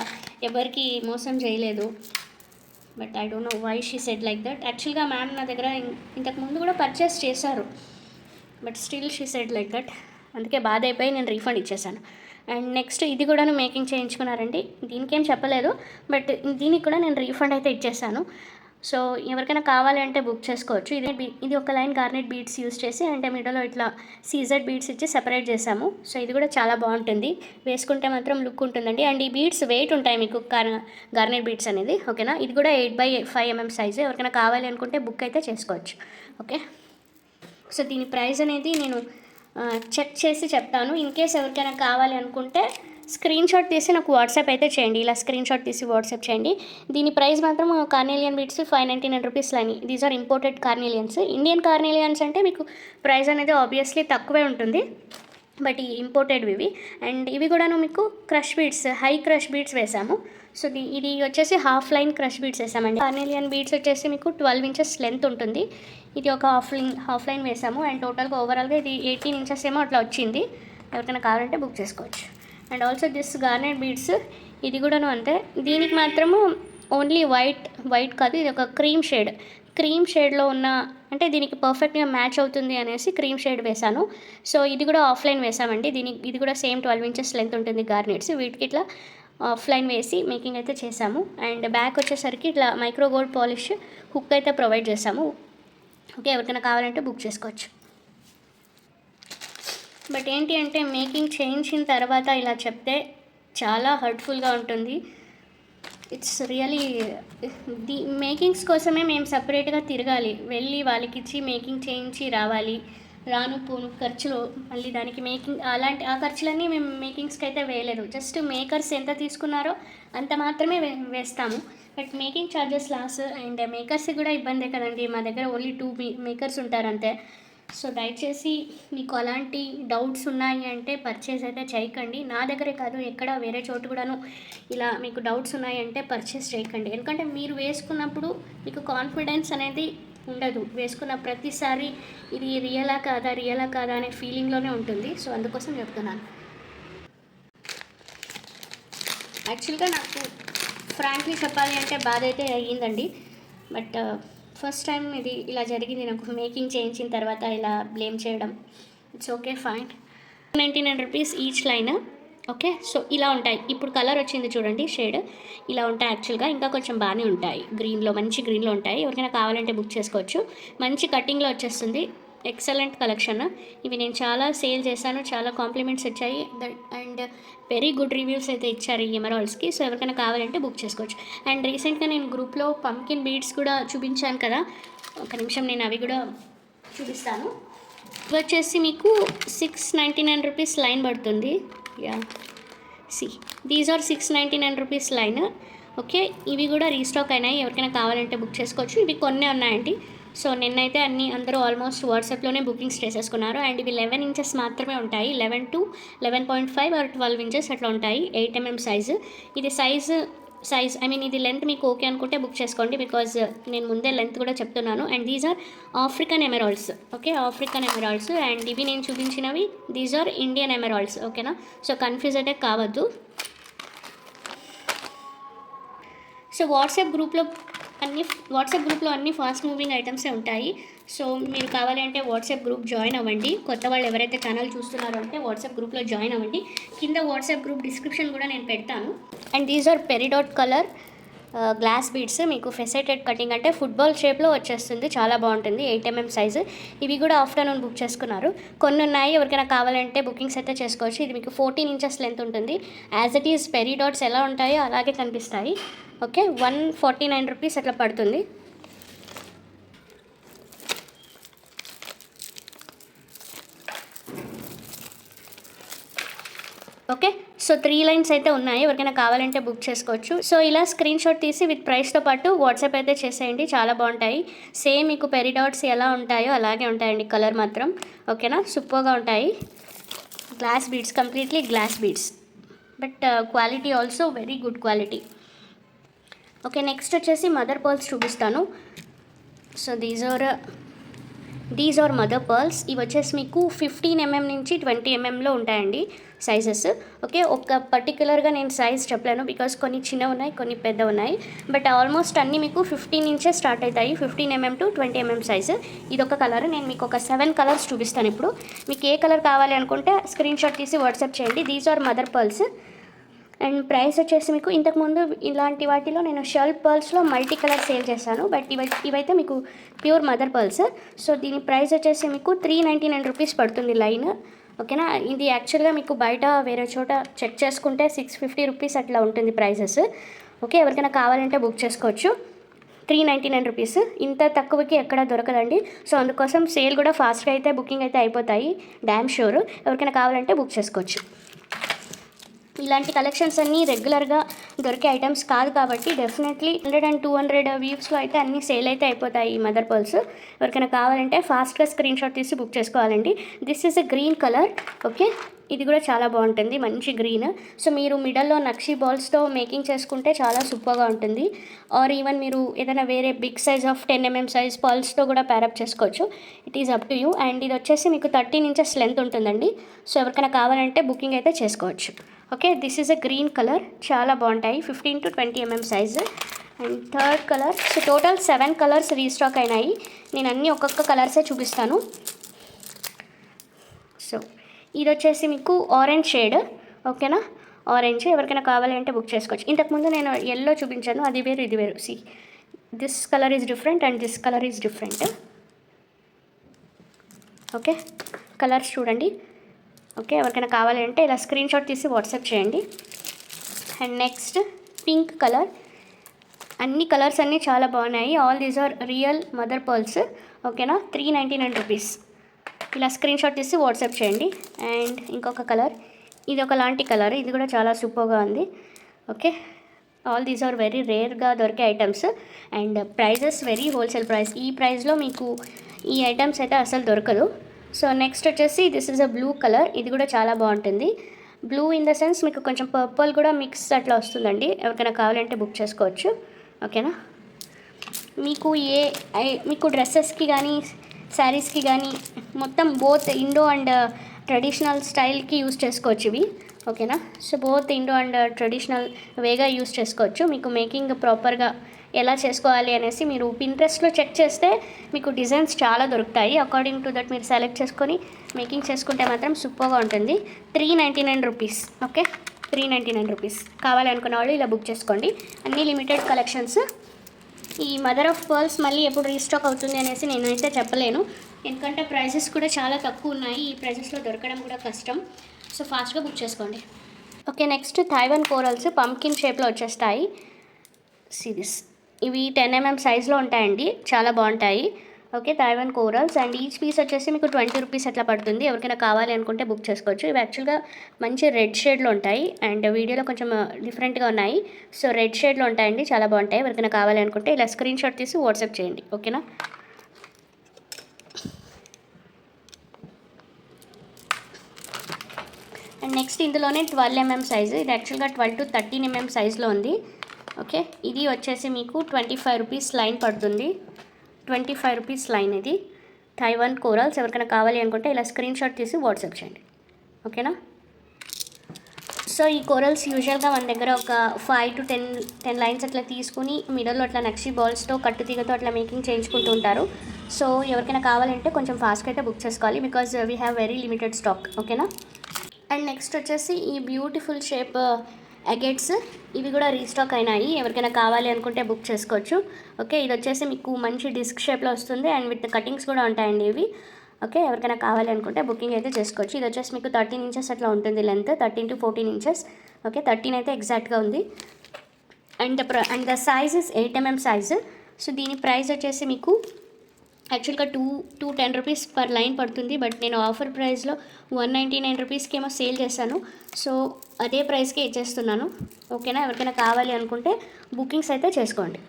ఎవరికి మోసం చేయలేదు. But I don't know why she said like that. యాక్చువల్గా మ్యామ్ నా దగ్గర ఇంతకుముందు కూడా పర్చేస్ చేశారు, but still she said like that. అందుకే బాధ అయిపోయి నేను రీఫండ్ ఇచ్చేసాను. అండ్ నెక్స్ట్ ఇది కూడా మేకింగ్ చేయించుకున్నారండి, దీనికేం చెప్పలేదు, బట్ దీనికి కూడా నేను రీఫండ్ అయితే ఇచ్చేసాను. సో ఎవరికైనా కావాలి అంటే బుక్ చేసుకోవచ్చు. ఇది ఒక లైన్ గార్నెట్ బీడ్స్ యూస్ చేసి అంటే మిడిల్లో ఇట్లా సీజర్ బీడ్స్ ఇచ్చి సెపరేట్ చేసాము. సో ఇది కూడా చాలా బాగుంటుంది, వేసుకుంటే మాత్రం లుక్ ఉంటుందండి. అండ్ ఈ బీడ్స్ వెయిట్ ఉంటాయి మీకు, గార్నెట్ బీడ్స్ అనేది, ఓకేనా. ఇది కూడా 8x5mm సైజు, ఎవరికైనా కావాలి అనుకుంటే బుక్ అయితే చేసుకోవచ్చు, ఓకే. సో దీని ప్రైస్ అనేది నేను చెక్ చేసి చెప్తాను. ఇన్ కేస్ ఎవరికైనా కావాలి అనుకుంటే స్క్రీన్ షాట్ తీసి నాకు వాట్సాప్ అయితే చేయండి, ఇలా స్క్రీన్ షాట్ తీసి వాట్సాప్ చేయండి. దీని ప్రైస్ మాత్రం కార్నెలియన్ బీడ్స్ ₹599 అని. These are imported carnelians. Indian carnelians అంటే మీకు ప్రైస్ అనేది ఆబ్వియస్లీ తక్కువే ఉంటుంది. బట్ ఈ ఇంపోర్టెడ్వి ఇవి. అండ్ ఇవి కూడాను మీకు crush beads, high crush beads వేసాము. సో ఇది వచ్చేసి హాఫ్ లైన్ క్రష్ బీడ్స్ వేసామండి. కార్నెలియన్ బీడ్స్ వచ్చేసి మీకు 12 ఇంచెస్ లెంత్ ఉంటుంది. ఇది ఒక హాఫ్ లైన్ వేసాము. అండ్ టోటల్గా ఓవరాల్గా ఇది 18 ఇంచెస్ ఏమో అట్లా వచ్చింది. ఎవరికైనా కావాలంటే బుక్ చేసుకోవచ్చు. And also this garnet beads, ఇది కూడాను అంతే. దీనికి మాత్రము ఓన్లీ వైట్ కాదు, ఇది ఒక క్రీమ్ షేడ్లో ఉన్న, అంటే దీనికి పర్ఫెక్ట్గా మ్యాచ్ అవుతుంది అనేసి క్రీమ్ షేడ్ వేశాను. సో ఇది కూడా ఆఫ్లైన్ వేసామండి. ఇది కూడా సేమ్ 12 ఇంచెస్ లెంత్ ఉంటుంది గార్నెట్స్. వీటికి ఇట్లా ఆఫ్లైన్ వేసి మేకింగ్ అయితే చేసాము. అండ్ బ్యాక్ వచ్చేసరికి ఇట్లా మైక్రో గోల్డ్ పాలిష్ హుక్ అయితే ప్రొవైడ్ చేసాము. ఓకే, ఎవరికైనా కావాలంటే బుక్ చేసుకోవచ్చు. బట్ ఏంటి అంటే మేకింగ్ చేయించిన తర్వాత ఇలా చెప్తే చాలా హర్ట్ఫుల్గా ఉంటుంది. ఇట్స్ రియలీ ది మేకింగ్స్ కోసమే మేము సపరేట్గా తిరగాలి, వెళ్ళి వాళ్ళకి ఇచ్చి మేకింగ్ చేయించి రావాలి. రాను పోను ఖర్చులు, మళ్ళీ దానికి మేకింగ్ ఆ ఖర్చులన్నీ మేము మేకింగ్స్కి అయితే వేయలేదు. జస్ట్ మేకర్స్ ఎంత తీసుకున్నారో అంత మాత్రమే వేస్తాము. But making charges loss. And మేకర్స్కి కూడా ఇబ్బందే కదండి, మా దగ్గర ఓన్లీ 2 మేకర్స్ ఉంటారు అంతే. సో దయచేసి మీకు అలాంటి డౌట్స్ ఉన్నాయి అంటే పర్చేస్ అయితే చేయకండి. నా దగ్గరే కాదు, ఎక్కడ వేరే చోటు కూడాను ఇలా మీకు డౌట్స్ ఉన్నాయి అంటే పర్చేస్ చేయకండి. ఎందుకంటే మీరు వేసుకున్నప్పుడు మీకు కాన్ఫిడెన్స్ అనేది ఉండదు. వేసుకున్న ప్రతిసారి ఇది రియలా కాదా అనే ఫీలింగ్లోనే ఉంటుంది. సో అందుకోసం చెప్తున్నాను. యాక్చువల్గా నాకు ఫ్రాంక్లీ చెప్పాలి అంటే బాధ అయితే అయ్యిందండి. బట్ ఫస్ట్ టైం ఇది ఇలా జరిగింది నాకు, మేకింగ్ చేయించిన తర్వాత ఇలా బ్లేమ్ చేయడం. It's okay, fine. 99 rupees each line. Okay, so ఇలా ఉంటాయి. ఇప్పుడు కలర్ వచ్చింది చూడండి, షేడ్ ఇలా ఉంటాయి. యాక్చువల్గా ఇంకా కొంచెం బాగానే ఉంటాయి, మంచి గ్రీన్లో ఉంటాయి. ఎవరికైనా కావాలంటే బుక్ చేసుకోవచ్చు. మంచి కటింగ్లో వచ్చేస్తుంది. Excellent collection. ఇవి నేను చాలా సేల్ చేశాను, చాలా కాంప్లిమెంట్స్ వచ్చాయి. అండ్ వెరీ గుడ్ రివ్యూస్ అయితే ఇచ్చారు ఈ ఎమరాల్డ్స్కి. సో ఎవరికైనా కావాలంటే బుక్ చేసుకోవచ్చు. అండ్ రీసెంట్గా నేను గ్రూప్లో పంకిన్ బీడ్స్ కూడా చూపించాను కదా, ఒక నిమిషం నేను అవి కూడా చూపిస్తాను. ఇవి వచ్చేసి మీకు 699 రూపీస్ లైన్ పడుతుంది. These are 699 rupees line. Okay, ఇవి కూడా రీస్టాక్ అయినాయి, ఎవరికైనా కావాలంటే బుక్ చేసుకోవచ్చు. ఇవి కొన్నే ఉన్నాయండి. సో నిన్నైతే అందరూ ఆల్మోస్ట్ వాట్సాప్లోనే బుకింగ్స్ చేసేసుకున్నారు. అండ్ ఇవి 11 ఇంచెస్ మాత్రమే ఉంటాయి. 11 to 11.5 ఆర్ 12 ఇంచెస్ అట్లా ఉంటాయి. 8 mm సైజు. ఇది సైజ్ ఇది లెంత్ మీకు ఓకే అనుకుంటే బుక్ చేసుకోండి, బికాజ్ నేను ముందే లెంత్ కూడా చెప్తున్నాను. And these are African emeralds. Okay, African emeralds. And ఇవి నేను చూపించినవి దీస్ ఆర్ ఇండియన్ ఎమరాల్డ్స్. ఓకేనా, సో కన్ఫ్యూజ్ అయితే కావద్దు. సో వాట్సాప్ గ్రూప్లో అన్ని ఫాస్ట్ మూవింగ్ ఐటమ్సే ఉంటాయి. సో మీరు కావాలంటే వాట్సాప్ గ్రూప్ జాయిన్ అవ్వండి. కొత్త వాళ్ళు ఎవరైతే ఛానల్ చూస్తున్నారో అంటే వాట్సాప్ గ్రూప్లో జాయిన్ అవ్వండి. కింద వాట్సాప్ గ్రూప్ డిస్క్రిప్షన్ కూడా నేను పెడతాను. And these are peridot colour glass beads. మీకు ఫెసెటెడ్ కటింగ్ అంటే ఫుట్బాల్ షేప్లో వచ్చేస్తుంది, చాలా బాగుంటుంది. 8 mm సైజు. ఇవి కూడా ఆఫ్టర్నూన్ బుక్ చేసుకున్నారు. కొన్ని ఉన్నాయి, ఎవరికైనా కావాలంటే బుకింగ్స్ అయితే చేసుకోవచ్చు. ఇది మీకు 14 ఇంచెస్ లెంత్ ఉంటుంది. యాజ్ ఇట్ ఈజ్ పెరిడాట్స్ ఎలా ఉంటాయో అలాగే కనిపిస్తాయి. ఓకే, 149 రూపీస్ అట్లా పడుతుంది. ఓకే, సో 3 లైన్స్ అయితే ఉన్నాయి, ఎవరికైనా కావాలంటే బుక్ చేసుకోవచ్చు. సో ఇలా స్క్రీన్ షాట్ తీసి విత్ ప్రైస్తో పాటు వాట్సాప్ అయితే చేసేయండి, చాలా బాగుంటాయి. సేమ్ మీకు పెరిడాట్స్ ఎలా ఉంటాయో అలాగే ఉంటాయండి, కలర్ మాత్రం. ఓకేనా, సూపర్గా ఉంటాయి. Glass beads, completely glass beads. But quality also very good quality. Okay, next వచ్చేసి మదర్ పర్ల్స్ చూపిస్తాను. So these are mother pearls. ఇవి వచ్చేసి మీకు 15 mm నుంచి 20 mmలో ఉంటాయండి సైజెస్. ఓకే, ఒక పర్టికులర్గా నేను సైజ్ చెప్పలేను, బికాస్ కొన్ని చిన్న ఉన్నాయి, కొన్ని పెద్ద ఉన్నాయి. బట్ ఆల్మోస్ట్ అన్నీ మీకు 15 నుంచే స్టార్ట్ అవుతాయి. 15 mm to 20 mm సైజు. ఇది ఒక కలర్. నేను మీకు ఒక 7 కలర్స్ చూపిస్తాను ఇప్పుడు. మీకు ఏ కలర్ కావాలి అనుకుంటే స్క్రీన్ షాట్ తీసి వాట్సాప్ చేయండి. These are mother pearls. And price వచ్చేసి మీకు ఇంతకుముందు ఇలాంటి వాటిలో నేను షెల్ పర్ల్స్లో మల్టీ కలర్ సేల్ చేశాను. బట్ ఇవైతే మీకు ప్యూర్ మదర్ పర్ల్స్. సో దీని ప్రైస్ వచ్చేసి మీకు 399 రూపీస్ పడుతుంది లైన్. ఓకేనా, ఇది యాక్చువల్గా మీకు బయట వేరే చోట చెక్ చేసుకుంటే 650 రూపీస్ అట్లా ఉంటుంది ప్రైజెస్. ఓకే, ఎవరికైనా కావాలంటే బుక్ చేసుకోవచ్చు. 399 రూపీస్, ఇంత తక్కువకి ఎక్కడ దొరకదండి. సో అందుకోసం సేల్ కూడా ఫాస్ట్గా అయితే బుకింగ్ అయితే అయిపోతాయి, డ్యామ్ షూర్. ఎవరికైనా కావాలంటే బుక్ చేసుకోవచ్చు. ఇలాంటి కలెక్షన్స్ అన్నీ రెగ్యులర్గా దొరికే ఐటమ్స్ కాదు కాబట్టి డెఫినెట్లీ 100 and 200 వ్యూస్లో అయితే అన్నీ సేల్ అయితే అయిపోతాయి ఈ మదర్ పర్ల్స్. ఎవరికైనా కావాలంటే ఫాస్ట్గా స్క్రీన్ షాట్ తీసి బుక్ చేసుకోవాలండి. This is a green colour. Okay, ఇది కూడా చాలా బాగుంటుంది, మంచి గ్రీన్. సో మీరు మిడల్లో నక్షి బాల్స్తో మేకింగ్ చేసుకుంటే చాలా సూపర్గా ఉంటుంది. ఆర్ ఈవెన్ మీరు ఏదైనా వేరే big size of 10 mm size పర్ల్స్తో కూడా ప్యారప్ చేసుకోవచ్చు. It is up to you. And ఇది వచ్చేసి మీకు 13 inches లెంత్ ఉంటుందండి. సో ఎవరికైనా కావాలంటే బుకింగ్ అయితే చేసుకోవచ్చు. Okay, this is a green colour, చాలా బాగుంటాయి. 15 to 20 mm size. And third colour. So total 7 colours restock అయినాయి. నేను అన్నీ ఒక్కొక్క కలర్సే చూపిస్తాను. సో ఇది వచ్చేసి మీకు ఆరెంజ్ షేడ్. ఓకేనా, ఆరెంజ్. ఎవరికైనా కావాలి అంటే బుక్ చేసుకోవచ్చు. ఇంతకుముందు నేను ఎల్లో చూపించాను, అది వేరు ఇది వేరు. See, this colour is different and this colour is different. Okay, colours చూడండి. ఓకే, ఎవరికైనా కావాలి అంటే ఇలా స్క్రీన్ షాట్ తీసి వాట్సాప్ చేయండి. And next pink colour. అన్ని కలర్స్ అన్నీ చాలా బాగున్నాయి. All these are real mother pearls. ఓకేనా, 399 రూపీస్. ఇలా స్క్రీన్ షాట్ తీసి వాట్సాప్ చేయండి. అండ్ ఇంకొక కలర్, ఇది ఒకలాంటి కలర్, ఇది కూడా చాలా సూపర్గా ఉంది. Okay, all these are very రేర్గా దొరికే items and prices very wholesale price. ఈ ప్రైస్లో మీకు ఈ ఐటమ్స్ అయితే అసలు దొరకదు. సో నెక్స్ట్ వచ్చేసి this is a blue colour. ఇది కూడా చాలా బాగుంటుంది. బ్లూ ఇన్ ద సెన్స్ మీకు కొంచెం పర్పుల్ కూడా మిక్స్ అట్లా వస్తుందండి. ఎవరికైనా కావాలంటే బుక్ చేసుకోవచ్చు. ఓకేనా, మీకు డ్రెస్సెస్కి కానీ శారీస్కి కానీ మొత్తం బోత్ ఇండో అండ్ ట్రెడిషనల్ స్టైల్కి యూస్ చేసుకోవచ్చు ఇవి. ఓకేనా, so both Indo and traditional వేగా యూస్ చేసుకోవచ్చు. మీకు మేకింగ్ ప్రాపర్గా ఎలా చేసుకోవాలి అనేసి మీరు పింట్రెస్ట్లో చెక్ చేస్తే మీకు డిజైన్స్ చాలా దొరుకుతాయి. అకార్డింగ్ టు దట్ మీరు సెలెక్ట్ చేసుకొని మేకింగ్ చేసుకుంటే మాత్రం సూపర్గా ఉంటుంది. 399 రూపీస్. Okay, 399 rupees. కావాలి అనుకున్న వాళ్ళు ఇలా బుక్ చేసుకోండి. అన్నీ లిమిటెడ్ కలెక్షన్స్. ఈ మదర్ ఆఫ్ పర్ల్స్ మళ్ళీ ఎప్పుడు రీస్టాక్ అవుతుంది అనేసి నేనైతే చెప్పలేను, ఎందుకంటే ప్రైజెస్ కూడా చాలా తక్కువ ఉన్నాయి. ఈ ప్రైజెస్లో దొరకడం కూడా కష్టం. సో ఫాస్ట్గా బుక్ చేసుకోండి. Okay, next Taiwan corals pumpkin షేప్లో వచ్చేస్తాయి. సిరీస్ ఇవి 10 mm సైజ్లో ఉంటాయండి, చాలా బాగుంటాయి. Okay, Taiwan corals. And each piece వచ్చేసి మీకు 20 రూపీస్ అట్లా పడుతుంది. ఎవరికైనా కావాలి అనుకుంటే బుక్ చేసుకోవచ్చు. ఇవి యాక్చువల్గా మంచి రెడ్ షేడ్లో ఉంటాయి అండ్ వీడియోలో కొంచెం డిఫరెంట్గా ఉన్నాయి. సో రెడ్ షేడ్లో ఉంటాయండి, చాలా బాగుంటాయి. ఎవరికైనా కావాలి అనుకుంటే ఇలా స్క్రీన్ షాట్ తీసి వాట్సాప్ చేయండి. ఓకేనా, అండ్ నెక్స్ట్ ఇందులోనే 12 mm సైజు. ఇది యాక్చువల్గా 12 to 13 mm సైజులో ఉంది. ఓకే, ఇది వచ్చేసి మీకు 25 రూపీస్ లైన్ పడుతుంది. 25 రూపీస్ లైన్. ఇది తైవాన్ కోరల్స్. ఎవరికైనా కావాలి అనుకుంటే ఇలా స్క్రీన్ షాట్ తీసి వాట్సాప్ చేయండి. ఓకేనా, సో ఈ కోరల్స్ యూజువల్గా మన దగ్గర ఒక 5 to 10 లైన్స్ అట్లా తీసుకుని మిడల్లో అట్లా నక్షి బాల్స్తో కట్టు తీగతో అట్లా మేకింగ్ చేయించుకుంటూ ఉంటారు. సో ఎవరికైనా కావాలంటే కొంచెం ఫాస్ట్గా అయితే బుక్ చేసుకోవాలి, because we have very limited stock. ఓకేనా, అండ్ నెక్స్ట్ వచ్చేసి ఈ బ్యూటిఫుల్ షేప్ అగెట్స్. ఇవి కూడా రీస్టాక్ అయినాయి. ఎవరికైనా కావాలి అనుకుంటే బుక్ చేసుకోవచ్చు. ఓకే, ఇది వచ్చేసి మీకు మంచి డిస్క్ షేప్లో వస్తుంది అండ్ విత్ కటింగ్స్ కూడా ఉంటాయండి ఇవి. ఓకే, ఎవరికైనా కావాలి అనుకుంటే బుకింగ్ అయితే చేసుకోవచ్చు. ఇది వచ్చేసి మీకు 13 inches అట్లా ఉంటుంది లెంత్, 13 to 14 inches. ఓకే, 13 అయితే ఎగ్జాక్ట్గా ఉంది. And the size is 8 mm size. So దీని ప్రైస్ వచ్చేసి మీకు యాక్చువల్గా 210 రూపీస్ పర్ లైన్ పడుతుంది. బట్ నేను ఆఫర్ ప్రైస్లో 199 రూపీస్కి ఏమో సేల్ చేశాను. సో అదే ప్రైస్కే ఇచ్చేస్తున్నాను. ఓకేనా, ఎవరికైనా కావాలి అనుకుంటే బుకింగ్స్ అయితే చేసుకోండి.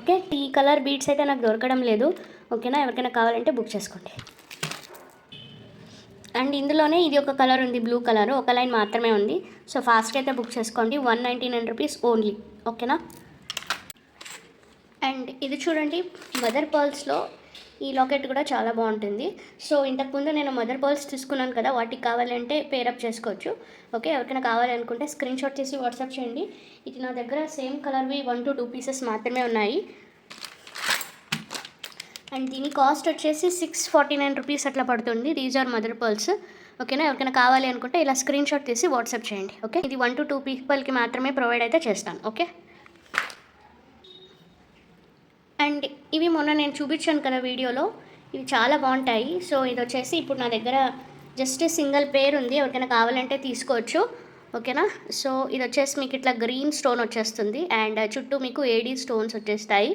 ఓకే, ఈ కలర్ బీడ్స్ అయితే నాకు దొరకడం లేదు. ఓకేనా, ఎవరికైనా కావాలంటే బుక్ చేసుకోండి. అండ్ ఇందులోనే ఇది ఒక కలర్ ఉంది, బ్లూ కలర్. ఒక లైన్ మాత్రమే ఉంది. సో ఫాస్ట్గా అయితే బుక్ చేసుకోండి. 199 రూపీస్ ఓన్లీ. ఓకేనా, అండ్ ఇది చూడండి, మదర్ పర్ల్స్లో ఈ లాకెట్ కూడా చాలా బాగుంటుంది. సో ఇంతకుముందు నేను మదర్ పర్ల్స్ తీసుకున్నాను కదా, వాటికి కావాలంటే పేరప్ చేసుకోవచ్చు. ఓకే, ఎవరికైనా కావాలి అనుకుంటే స్క్రీన్ షాట్ తీసి వాట్సాప్ చేయండి. ఇది నా దగ్గర సేమ్ కలర్వి 1 to 2 పీసెస్ మాత్రమే ఉన్నాయి. అండ్ దీని కాస్ట్ వచ్చేసి 649 రూపీస్ అట్లా పడుతుంది. These are mother pearls. ఓకేనా, ఎవరికైనా కావాలి అనుకుంటే ఇలా స్క్రీన్ షాట్ తీసి వాట్సాప్ చేయండి. ఓకే, ఇది 1 to 2 పీపుల్కి మాత్రమే ప్రొవైడ్ అయితే చేస్తాను. ఓకే, అండ్ ఇవి మొన్న నేను చూపించాను కదా వీడియోలో, ఇవి చాలా బాగుంటాయి. సో ఇది వచ్చేసి ఇప్పుడు నా దగ్గర జస్ట్ సింగిల్ పేర్ ఉంది, ఎవరికైనా కావాలంటే తీసుకోవచ్చు. ఓకేనా, సో ఇది వచ్చేసి మీకు ఇట్లా గ్రీన్ స్టోన్ వచ్చేస్తుంది అండ్ చుట్టూ మీకు ఏడీ స్టోన్స్ వచ్చేస్తాయి.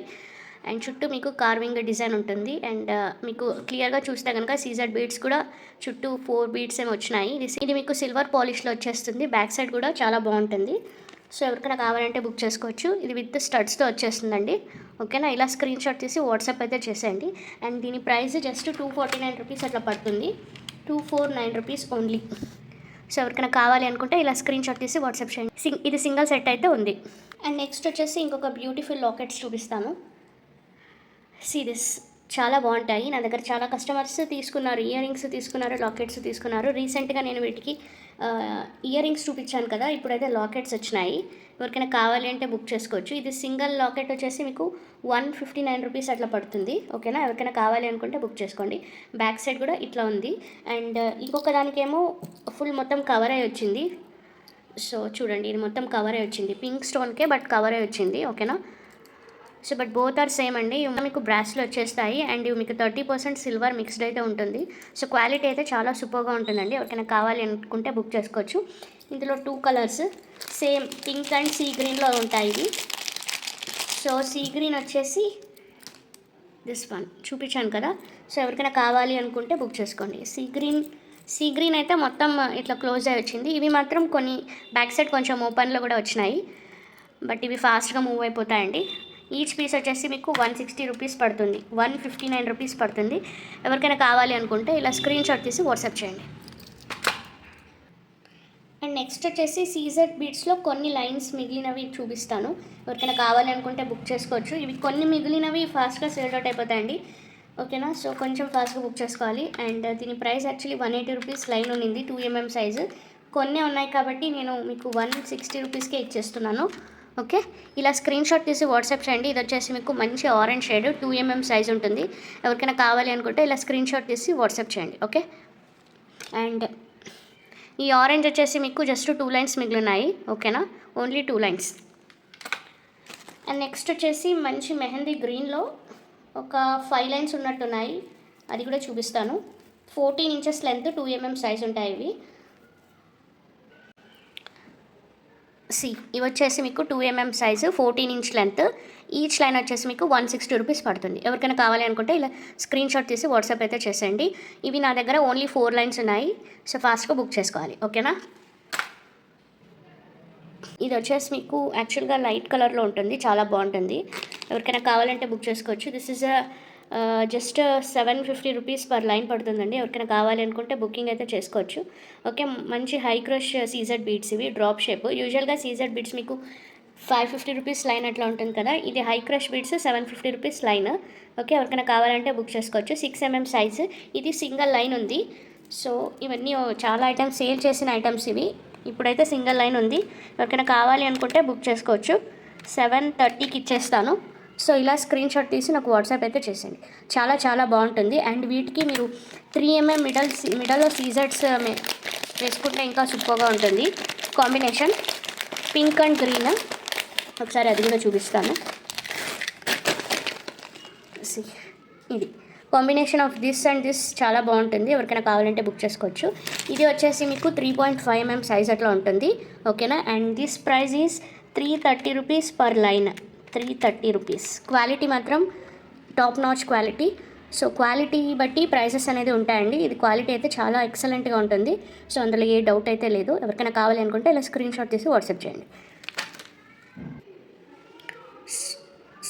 అండ్ చుట్టూ మీకు కార్వింగ్ డిజైన్ ఉంటుంది. అండ్ మీకు క్లియర్గా చూస్తే కనుక సీజెడ్ బీడ్స్ కూడా చుట్టూ 4 బీడ్స్ ఏమి వచ్చినాయి. ఇది మీకు సిల్వర్ పాలిష్లో వచ్చేస్తుంది. బ్యాక్ సైడ్ కూడా చాలా బాగుంటుంది. సో ఎవరికైనా కావాలంటే బుక్ చేసుకోవచ్చు. ఇది విత్ స్టడ్స్తో వచ్చేస్తుందండి. ఓకేనా, ఇలా స్క్రీన్ షాట్ తీసి వాట్సాప్ అయితే చేసేయండి. అండ్ దీని ప్రైస్ జస్ట్ 249 రూపీస్ అట్లా పడుతుంది. 249 రూపీస్ ఓన్లీ. సో ఎవరికైనా కావాలి అనుకుంటే ఇలా స్క్రీన్ షాట్ తీసి వాట్సాప్ చేయండి. ఇది సింగిల్ సెట్ అయితే ఉంది. అండ్ నెక్స్ట్ వచ్చేసి ఇంకొక బ్యూటిఫుల్ లాకెట్స్ చూపిస్తాను. దిస్ చాలా బాగుంటాయి. నా దగ్గర చాలా కస్టమర్స్ తీసుకున్నారు, ఇయర్ రింగ్స్ తీసుకున్నారు, లాకెట్స్ తీసుకున్నారు. రీసెంట్గా నేను వీటికి ఇయర్ రింగ్స్ చూపించాను కదా, ఇప్పుడైతే లాకెట్స్ వచ్చినాయి. ఎవరికైనా కావాలి అంటే బుక్ చేసుకోవచ్చు. ఇది సింగిల్ లాకెట్ వచ్చేసి మీకు 159 రూపీస్ అట్లా పడుతుంది. ఓకేనా, ఎవరికైనా కావాలి అనుకుంటే బుక్ చేసుకోండి. బ్యాక్ సైడ్ కూడా ఇట్లా ఉంది. అండ్ ఇంకొక దానికేమో ఫుల్ మొత్తం కవర్ అయి వచ్చింది. సో చూడండి, ఇది మొత్తం కవర్ అయి వచ్చింది. పింక్ స్టోన్కే బట్ కవర్ అయి వచ్చింది. ఓకేనా, so but both are same అండి. మీకు బ్రాస్లో వచ్చేస్తాయి అండ్ మీకు 30% సిల్వర్ మిక్స్డ్ అయితే ఉంటుంది. సో క్వాలిటీ అయితే చాలా సూపర్గా ఉంటుందండి. ఎవరికైనా కావాలి అనుకుంటే బుక్ చేసుకోవచ్చు. ఇందులో 2 colours same pink and sea గ్రీన్లో ఉంటాయి ఇవి. సో సీ గ్రీన్ వచ్చేసి దిస్ వన్ చూపించాను కదా. సో ఎవరికైనా కావాలి అనుకుంటే బుక్ చేసుకోండి. సీ గ్రీన్ అయితే మొత్తం ఇట్లా క్లోజ్ అయి వచ్చింది. ఇవి మాత్రం కొన్ని బ్యాక్ సైడ్ కొంచెం ఓపెన్లో కూడా వచ్చినాయి. బట్ ఇవి ఫాస్ట్గా మూవ్ అయిపోతాయండి. ఈచ్ పీస్ వచ్చేసి మీకు 160 రూపీస్ పడుతుంది. 159 రూపీస్ పడుతుంది. ఎవరికైనా కావాలి అనుకుంటే ఇలా స్క్రీన్ షాట్ తీసి వాట్సాప్ చేయండి. అండ్ నెక్స్ట్ వచ్చేసి సీజెడ్ బీడ్స్లో కొన్ని లైన్స్ మిగిలినవి చూపిస్తాను. ఎవరికైనా కావాలి అనుకుంటే బుక్ చేసుకోవచ్చు. ఇవి కొన్ని మిగిలినవి ఫాస్ట్గా సేల్ అవుట్ అయిపోతాయండి. ఓకేనా, సో కొంచెం ఫాస్ట్గా బుక్ చేసుకోవాలి. అండ్ దీని ప్రైస్ యాక్చువల్లీ 180 రూపీస్ లైన్ ఉన్నింది, 2 mm సైజు. కొన్ని ఉన్నాయి కాబట్టి నేను మీకు 160 రూపీస్కే ఇచ్చేస్తున్నాను. ఓకే, ఇలా స్క్రీన్ షాట్ తీసి వాట్సాప్ చేయండి. ఇది వచ్చేసి మీకు మంచి ఆరెంజ్ షేడ్ 2 mm సైజ్ ఉంటుంది. ఎవరికైనా కావాలి అనుకుంటే ఇలా స్క్రీన్ షాట్ తీసి వాట్సాప్ చేయండి. ఓకే, అండ్ ఈ ఆరెంజ్ వచ్చేసి మీకు జస్ట్ 2 లైన్స్ మిగిలినాయి. ఓకేనా, ఓన్లీ 2 లైన్స్. అండ్ నెక్స్ట్ వచ్చేసి మంచి మెహందీ గ్రీన్లో ఒక 5 లైన్స్ ఉన్నట్టున్నాయి. అది కూడా చూపిస్తాను. 14 ఇంచెస్ లెంత్, 2 mm సైజ్ ఉంటాయి ఇవి. ఇవి వచ్చేసి మీకు 2 mm size, 14 inch length. Each line వచ్చేసి మీకు 160 రూపీస్ పడుతుంది. ఎవరికైనా కావాలి అనుకుంటే ఇలా స్క్రీన్ షాట్ తీసి వాట్సాప్ అయితే చేసేయండి. ఇవి నా దగ్గర ఓన్లీ 4 లైన్స్ ఉన్నాయి. సో ఫాస్ట్గా బుక్ చేసుకోవాలి. ఓకేనా, ఇది వచ్చేసి మీకు యాక్చువల్గా లైట్ కలర్లో ఉంటుంది, చాలా బాగుంటుంది. ఎవరికైనా కావాలంటే బుక్ చేసుకోవచ్చు. This is just 750 rupees per line పడుతుందండి. ఎవరికైనా కావాలి అనుకుంటే బుకింగ్ అయితే చేసుకోవచ్చు. ఓకే, మంచి హై క్రష్ సీజెడ్ బీడ్స్ ఇవి, డ్రాప్ షేప్. యూజువల్గా సీజెడ్ బీడ్స్ మీకు 550 రూపీస్ లైన్ అట్లా ఉంటుంది కదా, ఇది high crush beads 750 rupees line. Okay, ఎవరికైనా కావాలంటే బుక్ చేసుకోవచ్చు. 6 mm సైజ్, ఇది సింగిల్ లైన్ ఉంది. సో ఇవన్నీ చాలా ఐటమ్స్ సేల్ చేసిన ఐటమ్స్ ఇవి. ఇప్పుడైతే సింగిల్ లైన్ ఉంది. ఎవరికైనా కావాలి అనుకుంటే బుక్ చేసుకోవచ్చు. 730కి ఇచ్చేస్తాను. సో ఇలా స్క్రీన్ షాట్ తీసి నాకు వాట్సాప్ అయితే చేసేయండి. చాలా చాలా బాగుంటుంది. అండ్ వీటికి మీరు 3 mm మిడల్లో సీజర్స్ వేసుకుంటే ఇంకా సూపర్గా ఉంటుంది. Combination pink and green. ఒకసారి అది కూడా చూపిస్తాను. ఇది combination of this and this చాలా బాగుంటుంది. ఎవరికైనా కావాలంటే బుక్ చేసుకోవచ్చు. ఇది వచ్చేసి మీకు 3.5 mm సైజ్ అట్లా ఉంటుంది. ఓకేనా, and this price is 330 rupees per line. 330 rupees. Quality మాత్రం top notch quality. So quality బట్టి ప్రైసెస్ అనేది ఉంటాయండి. ఇది క్వాలిటీ అయితే చాలా ఎక్సలెంట్గా ఉంటుంది. సో అందులో ఏ డౌట్ అయితే లేదు. ఎవరికైనా కావాలి అనుకుంటే ఇలా స్క్రీన్ షాట్ తీసి వాట్సాప్ చేయండి.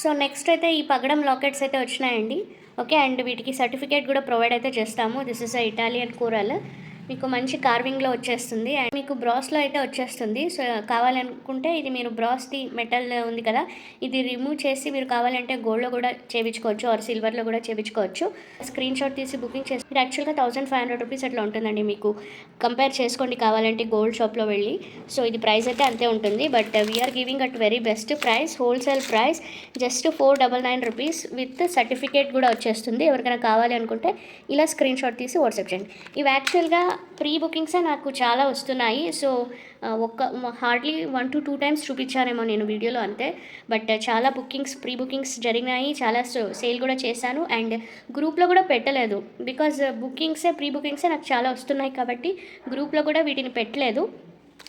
సో నెక్స్ట్ అయితే ఈ పగడం లాకెట్స్ అయితే వచ్చినాయండి. ఓకే, అండ్ వీటికి సర్టిఫికేట్ కూడా ప్రొవైడ్ అయితే చేస్తాము. This is Italian coral. మీకు మంచి కార్వింగ్లో వచ్చేస్తుంది అండ్ మీకు బ్రాస్లో అయితే వచ్చేస్తుంది. సో కావాలనుకుంటే ఇది మీరు బ్రాస్ది మెటల్ ఉంది కదా, ఇది రిమూవ్ చేసి మీరు కావాలంటే గోల్డ్లో కూడా చేయించుకోవచ్చు ఆర్ సిల్వర్లో కూడా చేయించుకోవచ్చు. స్క్రీన్ షాట్ తీసి బుకింగ్ చేసి ఇది యాక్చువల్గా 1500 రూపీస్ అట్లా ఉంటుందండి. మీకు కంపేర్ చేసుకోండి కావాలంటే గోల్డ్ షాప్లో వెళ్ళి. సో ఇది ప్రైస్ అయితే అంతే ఉంటుంది. But we are giving at very best price, wholesale price just 499 rupees with certificate కూడా వచ్చేస్తుంది. ఎవరికైనా కావాలి అనుకుంటే ఇలా స్క్రీన్ షాట్ తీసి వాట్సాప్ చేయండి. ఇవి యాక్చువల్గా ప్రీ బుకింగ్సే నాకు చాలా వస్తున్నాయి. సో హార్డ్లీ 1 to 2 టైమ్స్ చూపించానేమో నేను వీడియోలో అంతే. బట్ చాలా ప్రీ బుకింగ్స్ జరిగినాయి, చాలా సేల్ కూడా చేశాను అండ్ గ్రూప్లో కూడా పెట్టలేదు. బికాజ్ ప్రీ బుకింగ్సే నాకు చాలా వస్తున్నాయి కాబట్టి గ్రూప్లో కూడా వీటిని పెట్టలేదు.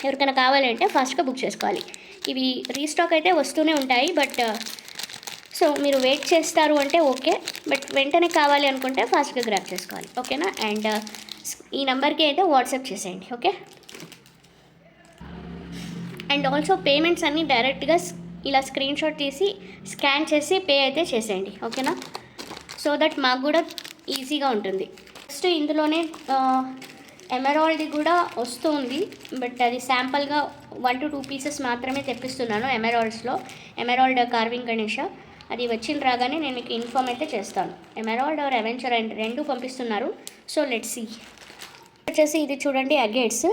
ఎవరికైనా కావాలంటే ఫాస్ట్గా బుక్ చేసుకోవాలి. ఇవి రీస్టాక్ అయితే వస్తూనే ఉంటాయి. బట్ సో సో మీరు వెయిట్ చేస్తారు అంటే ఓకే, బట్ వెంటనే కావాలి అనుకుంటే ఫాస్ట్గా గ్రాప్ చేసుకోవాలి, ఓకేనా. అండ్ ఈ నెంబర్కి అయితే వాట్సాప్ చేసేయండి, ఓకే. అండ్ ఆల్సో పేమెంట్స్ అన్నీ డైరెక్ట్గా ఇలా స్క్రీన్ షాట్ తీసి స్కాన్ చేసి పే అయితే చేసేయండి, ఓకేనా. సో దట్ మాకు కూడా ఈజీగా ఉంటుంది. నెక్స్ట్ ఇందులోనే ఎమరాల్డ్ది కూడా వస్తుంది, బట్ అది శాంపుల్గా 1 to 2 పీసెస్ మాత్రమే తెప్పిస్తున్నాను ఎమరాల్డ్స్లో. ఎమరాల్డ్ కార్వింగ్ గణేష అది వచ్చిన రాగానే నేను మీకు ఇన్ఫామ్ అయితే చేస్తాను. ఎమరాల్డ్ ఆర్ అవెంచర్ అండ్ 2 పంపిస్తున్నారు. So let's see. వచ్చేసి ఇది చూడండి అగేట్స్,